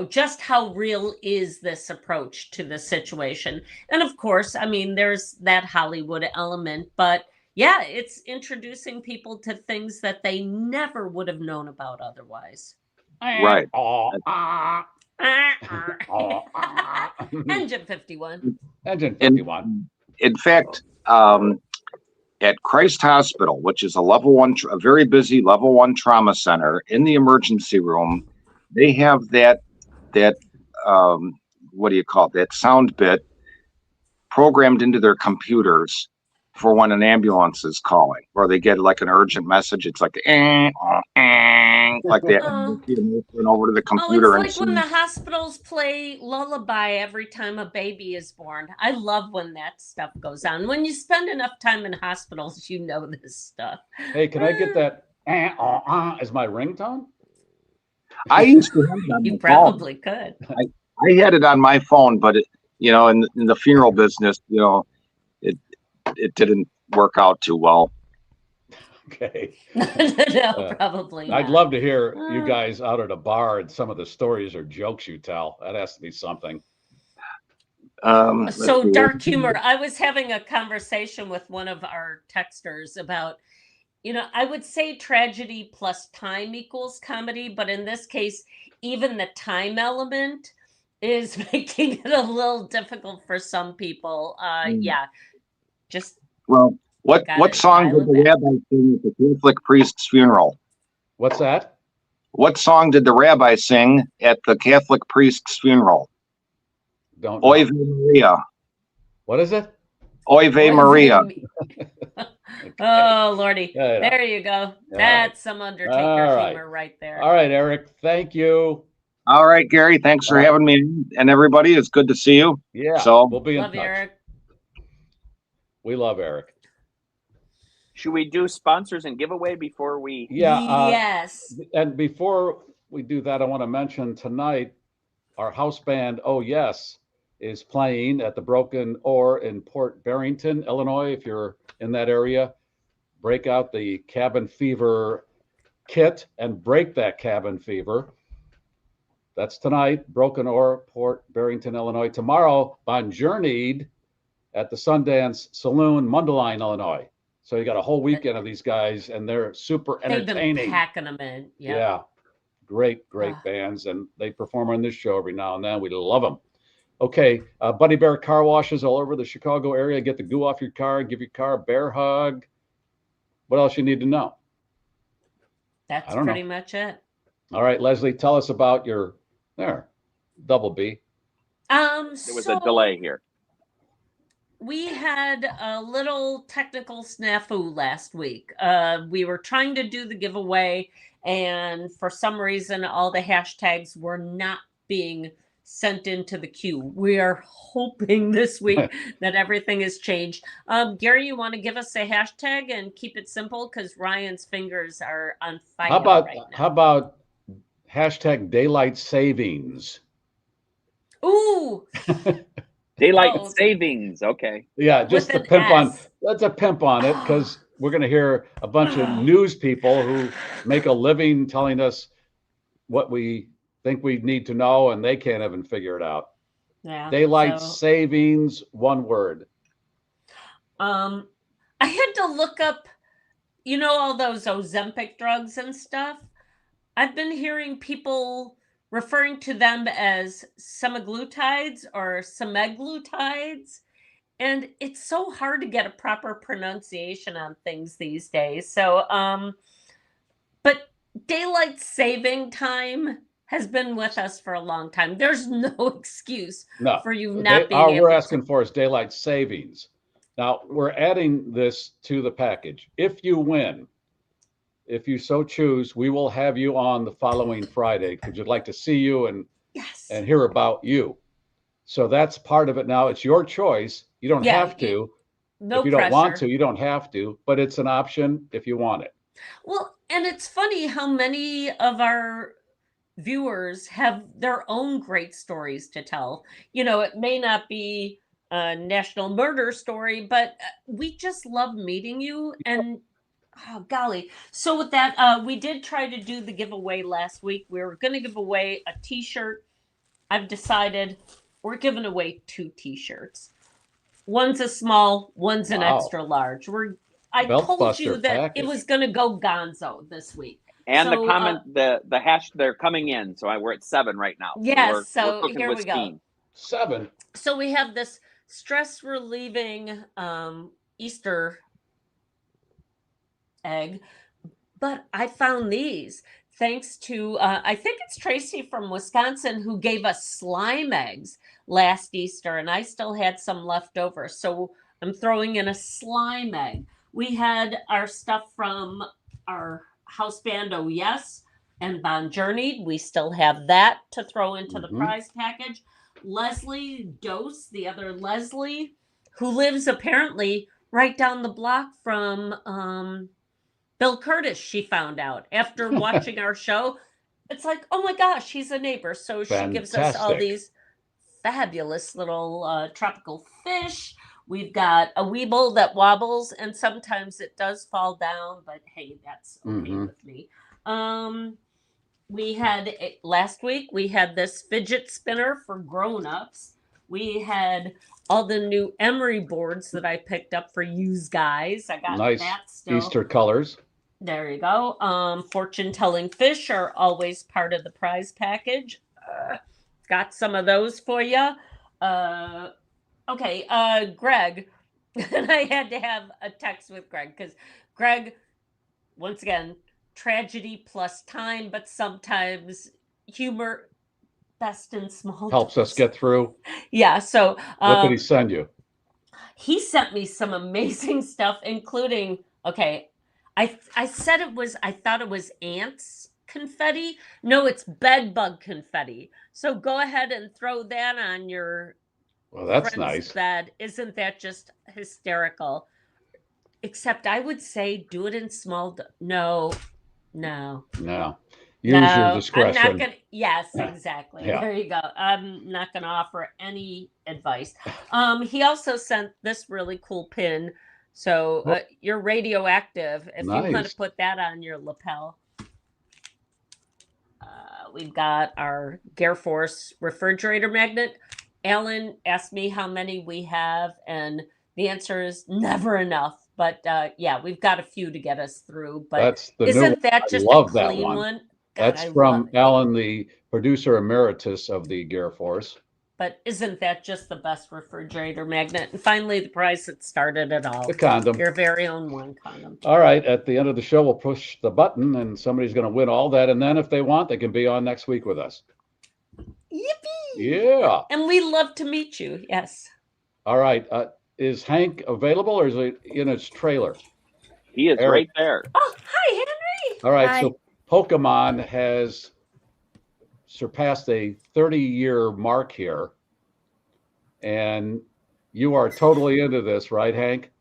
just how real is this approach to the situation. And of course, there's that Hollywood element, but yeah, it's introducing people to things that they never would have known about otherwise. Right. Engine 51. Engine 51. In fact, at Christ Hospital, which is a very busy level 1 trauma center, in the emergency room, they have that what do you call it? That sound bit programmed into their computers for when an ambulance is calling, or they get like an urgent message. It's like like that. Over to the computer. It's like when the hospitals play lullaby every time a baby is born. I love when that stuff goes on. When you spend enough time in hospitals, you know this stuff. Hey, can I get that as my ringtone? I used to have it on you my probably phone. could. I had it on my phone, but in the funeral business, it didn't work out too well. Okay. No, probably not. I'd love to hear you guys out at a bar and some of the stories or jokes you tell. That has to be something. So dark humor. I was having a conversation with one of our texters about, I would say tragedy plus time equals comedy, but in this case, even the time element is making it a little difficult for some people. Yeah, just what song did the rabbi sing at the Catholic priest's funeral? What's that? What song did the rabbi sing at the Catholic priest's funeral? Don't know. Oy vey Maria. What is it? Oy vey Maria. Oh, Lordy. There you go. That's some Undertaker humor right there. All right, Eric. Thank you. All right, Gary. Thanks for having me. And everybody, it's good to see you. Yeah. So we'll be in touch. Eric. We love Eric. Should we do sponsors and giveaway before we? Yeah. Yes. And before we do that, I want to mention tonight our house band, Oh Yes, is playing at the Broken Oar in Port Barrington, Illinois. If you're in that area, break out the cabin fever kit and break that cabin fever. That's tonight, Broken Oar, Port Barrington, Illinois. Tomorrow, Bon Journeyed at the Sundance Saloon, Mundelein, Illinois. So you got a whole weekend of these guys, and they're super entertaining. They've been packing them in. Yeah, Great bands, and they perform on this show every now and then. We love them. Okay, Buddy Bear car washes all over the Chicago area. Get the goo off your car, give your car a bear hug. What else you need to know? That's pretty much it. All right, Leslie, tell us about your double B. There was a delay here. We had a little technical snafu last week. We were trying to do the giveaway, and for some reason, all the hashtags were not being sent into the queue. We are hoping this week that everything has changed. Garry, you want to give us a hashtag and keep it simple, because Ryan's fingers are on fire right now. How about hashtag daylight savings? Ooh. Daylight savings. Okay. Yeah, just the pimp on. Let's a pimp on it, because we're going to hear a bunch of news people who make a living telling us what we think we need to know, and they can't even figure it out. Yeah. Daylight savings, one word. I had to look up, all those Ozempic drugs and stuff. I've been hearing people referring to them as semaglutides or semaglutides. And it's so hard to get a proper pronunciation on things these days. So, but daylight saving time has been with us for a long time. There's no excuse for you not being able to. All we're asking for is daylight savings. Now, we're adding this to the package. If you win, if you so choose, we will have you on the following Friday, because we'd like to see you and hear about you. So that's part of it now. It's your choice. You don't have to. No if you pressure. don't want to, you don't have to, but it's an option if you want it. Well, and it's funny how many of our viewers have their own great stories to tell. It may not be a national murder story, but we just love meeting you. And oh, golly. So with that, we did try to do the giveaway last week. We were going to give away a t-shirt. I've decided we're giving away 2 t-shirts. One's a small, one's an extra large. I told you that it was going to go gonzo this week. And the comment, the hash, they're coming in. So we're at 7 right now. Yes. So here we go. 7. So we have this stress relieving Easter egg, but I found these thanks to I think it's Tracy from Wisconsin who gave us slime eggs last Easter, and I still had some left over, so I'm throwing in a slime egg. We had our stuff from our house band Oh Yes and Bon Journey. We still have that to throw into the prize package. Leslie Dose, the other Leslie, who lives apparently right down the block from Bill Curtis, she found out after watching our show. It's like, oh my gosh, he's a neighbor. So she gives us all these fabulous little tropical fish. We've got a Weeble that wobbles, and sometimes it does fall down, but hey, that's okay with me. We had last week, we had this fidget spinner for grown-ups. We had all the new emery boards that I picked up for you guys. I got that still. Easter colors. There you go. Fortune-telling fish are always part of the prize package. Got some of those for you. Okay, Greg. And I had to have a text with Greg because Greg, once again, tragedy plus time, but sometimes humor best in small helps us get through. Yeah. So what did he send you? He sent me some amazing stuff, including, okay, I said I thought it was ants confetti. No, it's bed bug confetti. So go ahead and throw that on your that's nice. Bed. Isn't that just hysterical? Except I would say do it in small. No. Use your discretion. I'm not gonna, yes, exactly. Yeah. There you go. I'm not going to offer any advice. He also sent this really cool pin. So you're radioactive. If you want to put that on your lapel. We've got our GarrForce refrigerator magnet. Alan asked me how many we have, and the answer is never enough. But yeah, we've got a few to get us through. But that's the isn't that just a clean one? That's I love from it. Alan, the producer emeritus of the GarrForce. But isn't that just the best refrigerator magnet? And finally, the price that started it all. The condom. Your very own one condom. All right. At the end of the show, we'll push the button and somebody's going to win all that. And then if they want, they can be on next week with us. Yippee! Yeah. And we love to meet you. Yes. All right. Is Hank available or is he in his trailer? He is Eric. right there. Oh, hi, Henry. All right. Hi. So Pokemon has surpassed a 30-year mark here. And you are totally into this, right, Hank?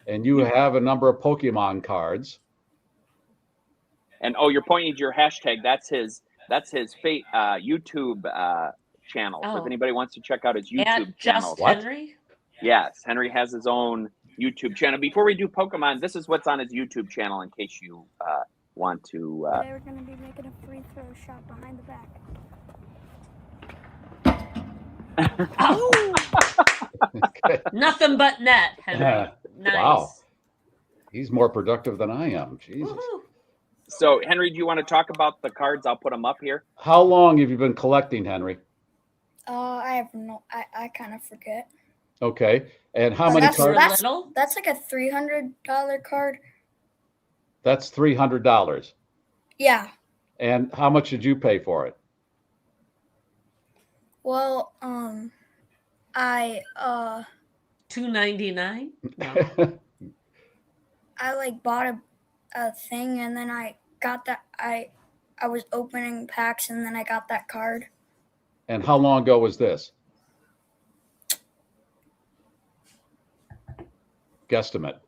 And you have a number of Pokemon cards. And you're pointing to your hashtag. That's his YouTube channel. So if Oh. anybody wants to check out his YouTube At channel. Just Henry. Yes, Henry has his own YouTube channel. Before we do Pokemon, this is what's on his YouTube channel in case you want to. They were going to be making a free throw shot behind the back. Oh, Okay. nothing but net, Henry. Nice. Wow. He's more productive than I am. Jesus. Woohoo. So, Henry, do you want to talk about the cards? I'll put them up here. How long have you been collecting, Henry? I have no. I kind of forget. Okay. And how Oh, many that's cards? right. Little? That's like a $300 card. That's $300. Yeah. And how much did you pay for it? Well, I $2.99. No. I like bought a thing and then I got that. I was opening packs and then I got that card. And how long ago was this? Guesstimate.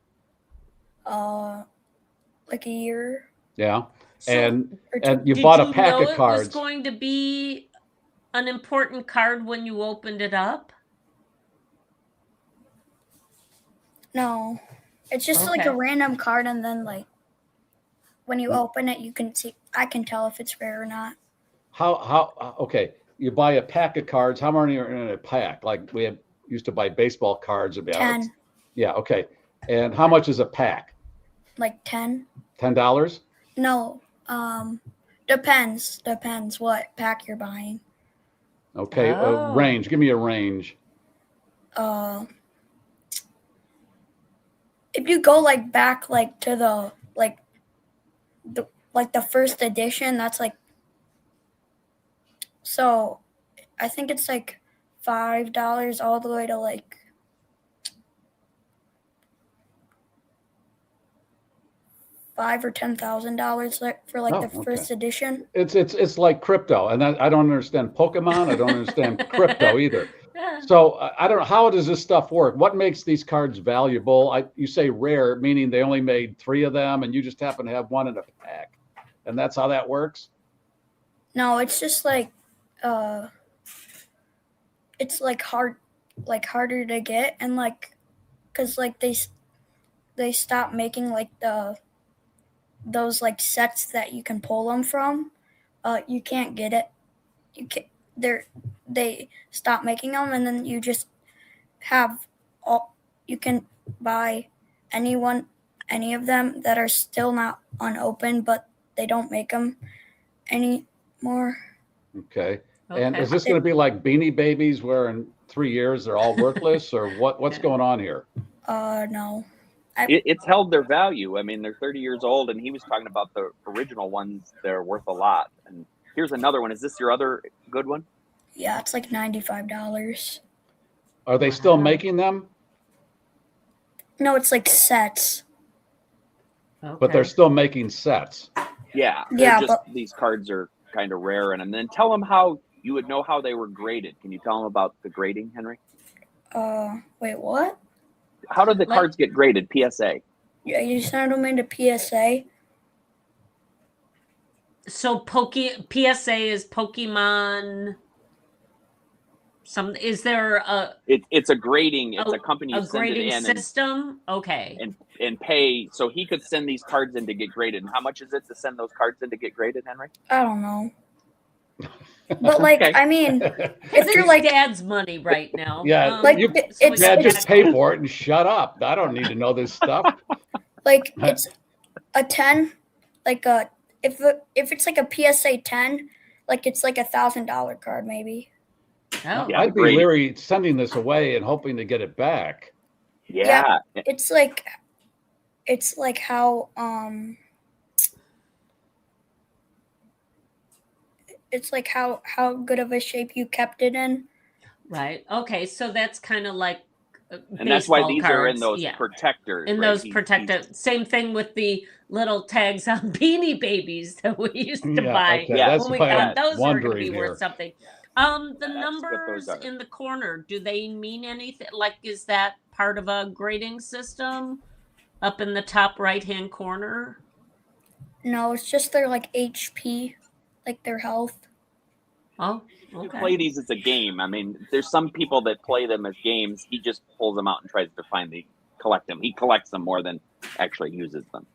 Like a year. Yeah. So, And or two. and you did bought a you pack know of it was cards. going to be an important card when you opened it up? No, it's just like Okay. a random card, and then like when you open it, you can see. I can tell if it's rare or not. How okay, you buy a pack of cards. How many are in a pack? Like we used to buy baseball cards about 10, Yeah, okay. And how much is a pack? like 10. $10? No, depends what pack you're buying. Okay, Oh. range. Give me a range. If you go like back like to the first edition, that's like, so I think it's like $5 all the way to like $5,000 or $10,000 for like Oh, the okay. first edition. It's like crypto, and I don't understand Pokemon. I don't understand crypto either. Yeah. So I don't know, how does this stuff work? What makes these cards valuable? You say rare, meaning they only made 3 of them, and you just happen to have one in a pack, and that's how that works. No, it's just like it's like harder to get, and like because like they stopped making like those like sets that you can pull them from. You can't get it. They stop making them, and then you just have you can buy any of them that are still not unopened, but they don't make them anymore. Okay. And Okay. is this going to be like Beanie Babies, where in 3 years they're all worthless, or what's going on here? No. It's held their value. I mean, they're 30 years old, and he was talking about the original ones. They're worth a lot. And here's another one. Is this your other good one? Yeah, it's like $95. Are they still making them? No, it's like sets. But they're still making sets. Yeah. Yeah, These cards are kind of rare. And then tell them how you would know how they were graded. Can you tell them about the grading, Henry? Wait, what? How did the cards get graded? PSA. Yeah, you send them into PSA. So PSA is Pokemon. Is there It's a grading. It's a company you a send it grading in system? Okay. and pay. So he could send these cards in to get graded. And how much is it to send those cards in to get graded, Henry? I don't know. But like, Okay. I mean, if This you're is like, Dad's money right now. Yeah, Like, you, it's- yeah, it's- just pay for it and shut up. I don't need to know this stuff. it's a 10, like if it's like a PSA 10, like it's like $1,000 card maybe. Oh, Yeah. I'd be great. leery sending this away and hoping to get it back. Yeah. It's like how it's like how good of a shape you kept it in. right. Okay, so that's kind of like And that's why these cards. are in those yeah. protectors. In right? those protected. Same thing with the little tags on Beanie Babies that we used to buy. Okay. Yeah. That's When we why thought I'm those were going to wondering be here. worth something. The That's what numbers those are. in the corner, do they mean anything? Like, is that part of a grading system up in the top right-hand corner? No, it's just their like HP, like their health. Oh, You okay. play these as a game. I mean, there's some people that play them as games. He just pulls them out and tries to collect them. He collects them more than actually uses them.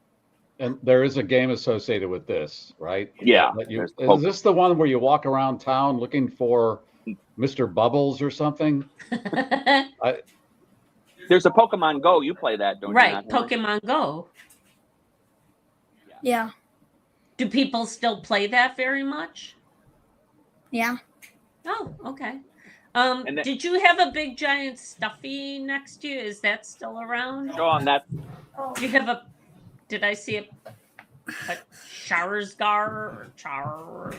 And there is a game associated with this, right? Yeah. Is this the one where you walk around town looking for Mr. Bubbles or something? There's a Pokemon Go. You play that, don't Right, you? Not, Henry? Pokemon Go. Yeah. Do people still play that very much? Yeah. Oh, okay. And Did you have a big giant stuffy next to you? Is that still around? Show on that. Do you have did I see a Charizard or Char?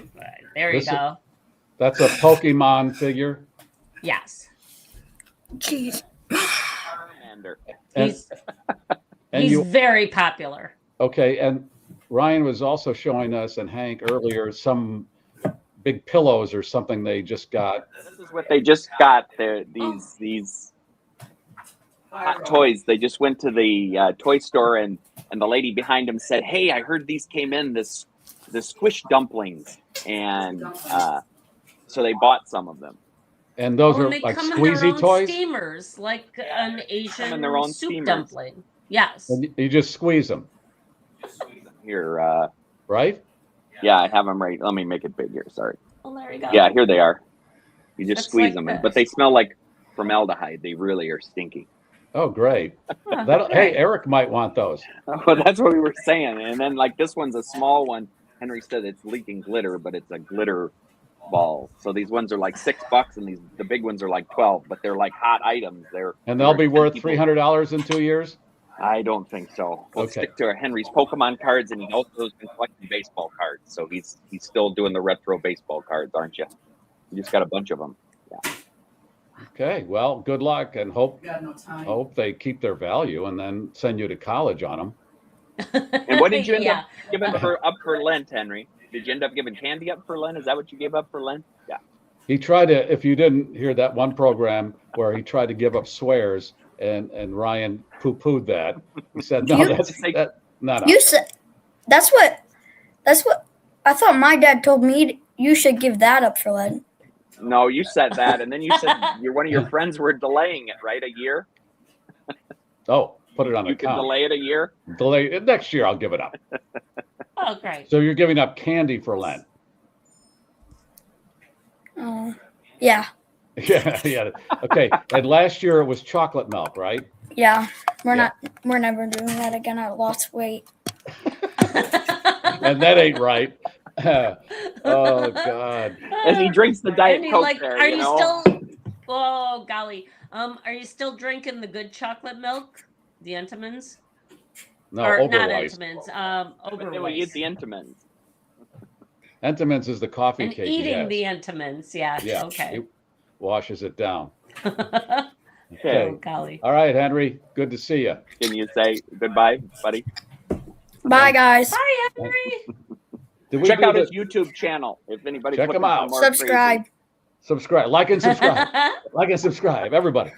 There you go. That's a Pokemon figure. Yes. Jeez. Charmander. He's very popular. Okay, and Ryan was also showing us, and Hank earlier, some big pillows or something they just got. This is what they just got. These hot toys. They just went to the toy store, and the lady behind him said, "Hey, I heard these came in the squish dumplings," and so they bought some of them. And those are they like come in their squeezy own toys? steamers, like an Asian in their own soup steamers. dumpling. Yes. And you just squeeze them, Here, right? yeah, I have them right. Let me make it bigger. Sorry. Well, there you go. Yeah, here they are. You just That's squeeze like them, this. but they smell like formaldehyde. They really are stinky. Oh, great. Huh, Hey, Eric might want those. Well, that's what we were saying. And then, like, this one's a small one. Henry said it's leaking glitter, but it's a glitter ball. So these ones are like $6, and the big ones are like 12. But they're like hot items. And they'll be worth $300 in 2 years? I don't think so. We'll Okay. stick to Henry's Pokemon cards, and he also has been collecting baseball cards. So he's still doing the retro baseball cards, aren't you? You just got a bunch of them. Yeah. Okay, well, good luck, and hope they keep their value and then send you to college on them. And what did you end Yeah. up giving up for Lent, Henry? Did you end up giving candy up for Lent? Is that what you gave up for Lent? Yeah. He tried to, if you didn't hear that one program where he tried to give up swears, and Ryan poo-pooed that. He said, no, that's not You said that's what I thought. My dad told me you should give that up for Lent. No, you said that, and then you said one of your friends were delaying it, right? A year? Oh, put it on You the can count. delay it a year? Delay it. Next year, I'll give it up. Oh, great. So you're giving up candy for Lent. Yeah. Yeah. Okay. And last year it was chocolate milk, right? Yeah. We're never doing that again. I lost weight. And that ain't right. Oh God. As he drinks the Diet And Coke like, there, are you you know? still? Oh golly. Are you still drinking the good chocolate milk, the Entenmann's? No, Or not Oberweis. Entenmann's, But then we eat Oberweis. the Entenmann's. Entenmann's is the coffee And cake. eating he has. the Entenmann's, yes. Yeah. Okay. He washes it down. Oh Okay. golly. All right, Henry. Good to see you. Can you say goodbye, buddy? Bye, guys. Bye, Henry. Did we Check do out the- his YouTube channel if anybody's Check looking him out. for more Subscribe. Subscribe. Like and subscribe. Like and subscribe. Everybody.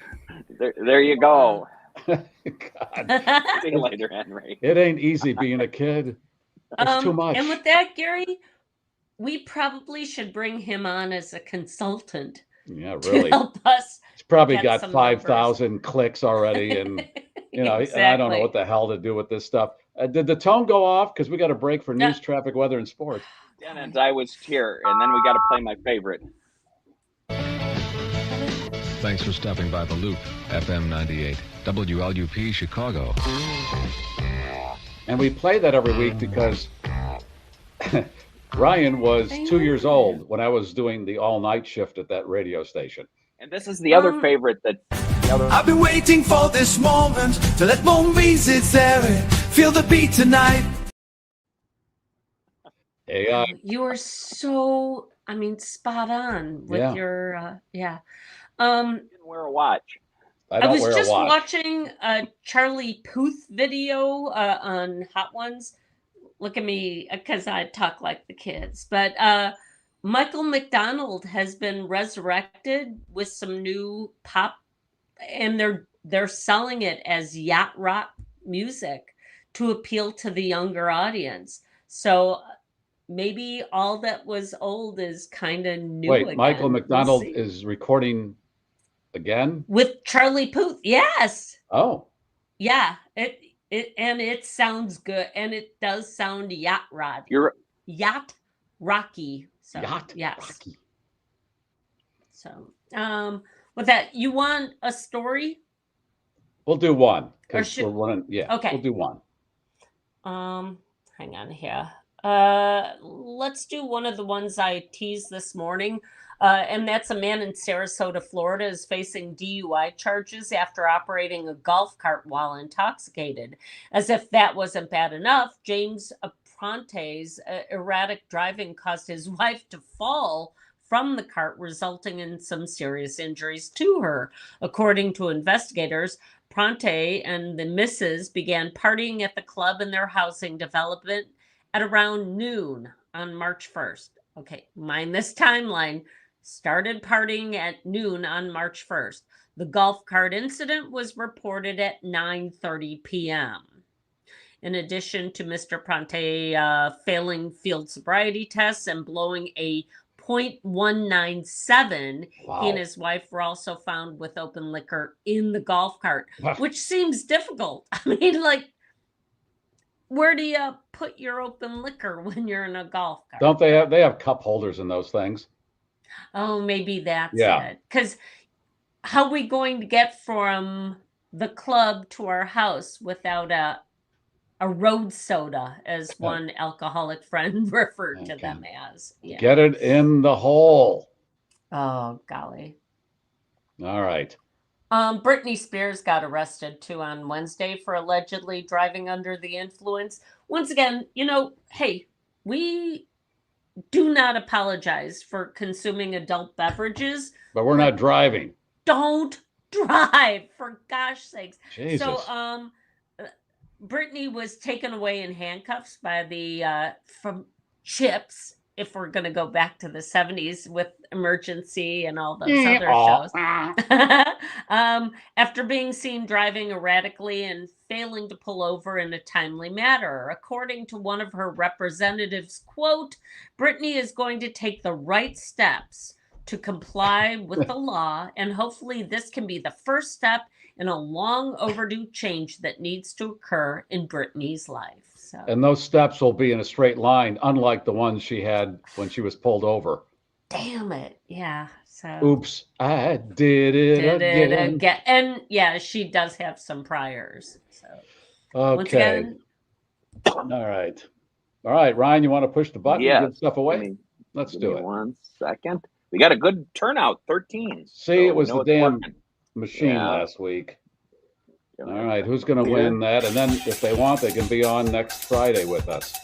crazy. There you go. God. See you later, Henry. It ain't easy being a kid. It's too much. And with that, Gary, we probably should bring him on as a consultant Yeah, to really. help us. It's probably get got some 5,000 clicks already, and and I don't know Exactly. what the hell to do with this stuff. Did the tone go off? Because we got a break for news, traffic, weather, and sports. And I was here, and then we got to play my favorite. Thanks for stopping by The Loop, FM 98, WLUP Chicago. And we play that every week because Ryan was 2 years old when I was doing the all-night shift at that radio station. And this is the other favorite that. I've been waiting for this moment to let more music there. Feel the beat tonight. Hey, you are so, spot on with your, didn't wear a watch. I was just watching a Charlie Puth video on Hot Ones. Look at me, because I talk like the kids. But Michael McDonald has been resurrected with some new pop, and they're selling it as yacht rock music to appeal to the younger audience. So maybe all that was old is kind of new. Wait, again. Michael McDonald is recording again with Charlie Puth? Yes. Oh. Yeah. It sounds good, and it does sound yacht rocky. So yacht yes. rocky. So with that, you want a story? We'll do one. We're running. Yeah. Okay. We'll do one. Hang on here. Let's do one of the ones I teased this morning. And that's a man in Sarasota, Florida, is facing DUI charges after operating a golf cart while intoxicated. As if that wasn't bad enough, James Aplenty's erratic driving caused his wife to fall from the cart, resulting in some serious injuries to her. According to investigators, Aplenty and the missus began partying at the club in their housing development at around noon on March 1st. Okay, mind this timeline. Started partying at noon on March 1st. The golf cart incident was reported at 9:30 p.m. In addition to Mr. Aplenty failing field sobriety tests and blowing a .197, wow. He and his wife were also found with open liquor in the golf cart, which seems difficult. Where do you put your open liquor when you're in a golf cart? Don't they have cup holders in those things? Oh, maybe that's it. Because how are we going to get from the club to our house without a road soda, as one alcoholic friend referred to them as? Yeah. Get it in the hole. Oh, golly. All right. Britney Spears got arrested too on Wednesday for allegedly driving under the influence. Once again, hey, we do not apologize for consuming adult beverages. But we're not driving. Don't drive, for gosh sakes. Jesus. So Britney was taken away in handcuffs by the from Chips, if we're going to go back to the 70s with Emergency and all those other shows. After being seen driving erratically and failing to pull over in a timely manner. According to one of her representatives, quote, Britney is going to take the right steps to comply with the law, and hopefully this can be the first step in a long overdue change that needs to occur in Britney's life. So. And those steps will be in a straight line, unlike the ones she had when she was pulled over. Damn it. Yeah. So. Oops, I did it again. And yeah, she does have some priors. So. Okay. Once again, All right, Ryan, you want to push the button and give stuff away? Let's do it. 1 second. We got a good turnout, 13. See, it was the damn machine last week. All right, who's going to win that? And then if they want, they can be on next Friday with us.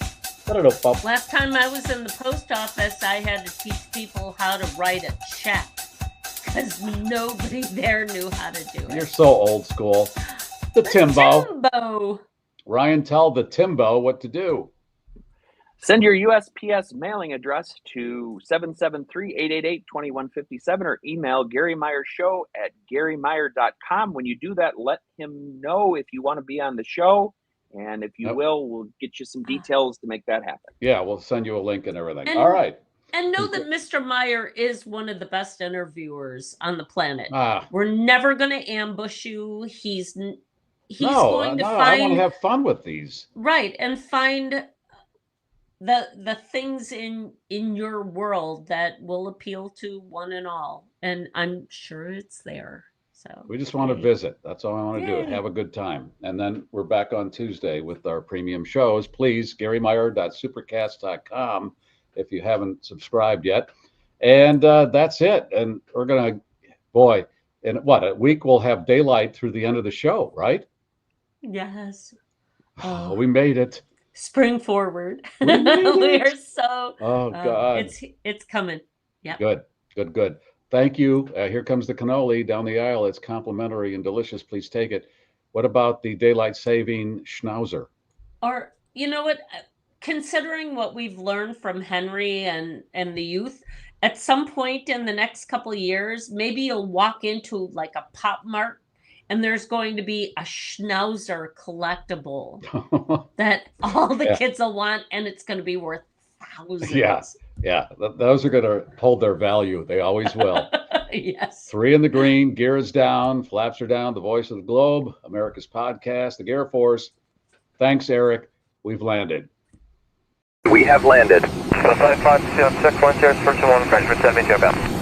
Last time I was in the post office, I had to teach people how to write a check because nobody there knew how to do it. You're so old school. The Timbo. Ryan, tell the Timbo what to do. Send your USPS mailing address to 773-888-2157 or email Garry Meier Show at GarryMeier.com. When you do that, let him know if you want to be on the show. And if you will, we'll get you some details to make that happen. Yeah, we'll send you a link and everything. All right. And know that Mr. Meier is one of the best interviewers on the planet. We're never going to ambush you. He's going to find... I want to have fun with these. Right, and find the things in your world that will appeal to one and all. And I'm sure it's there. So we just want to visit. That's all I want to do. Yay. Have a good time. And then we're back on Tuesday with our premium shows. Please, GarryMeier.supercast.com if you haven't subscribed yet. And that's it. And we're going to, boy, in what, a week we'll have daylight through the end of the show, right? Yes. Oh, we made it. Spring forward. We are so. Oh, God. It's coming. Yeah. Good. Thank you. Here comes the cannoli down the aisle. It's complimentary and delicious. Please take it. What about the daylight saving schnauzer? Or, you know what? Considering what we've learned from Henry and the youth, at some point in the next couple of years, maybe you'll walk into like a Pop Mart and there's going to be a schnauzer collectible that all the kids will want, and it's going to be worth thousands. Yeah. Those are going to hold their value. They always will. Yes. 3 in the green, gear is down, flaps are down, the voice of the globe, America's podcast, the GarrForce. Thanks, Eric. We've landed. We have landed. 556, 1 0, 1, crash for 72 about.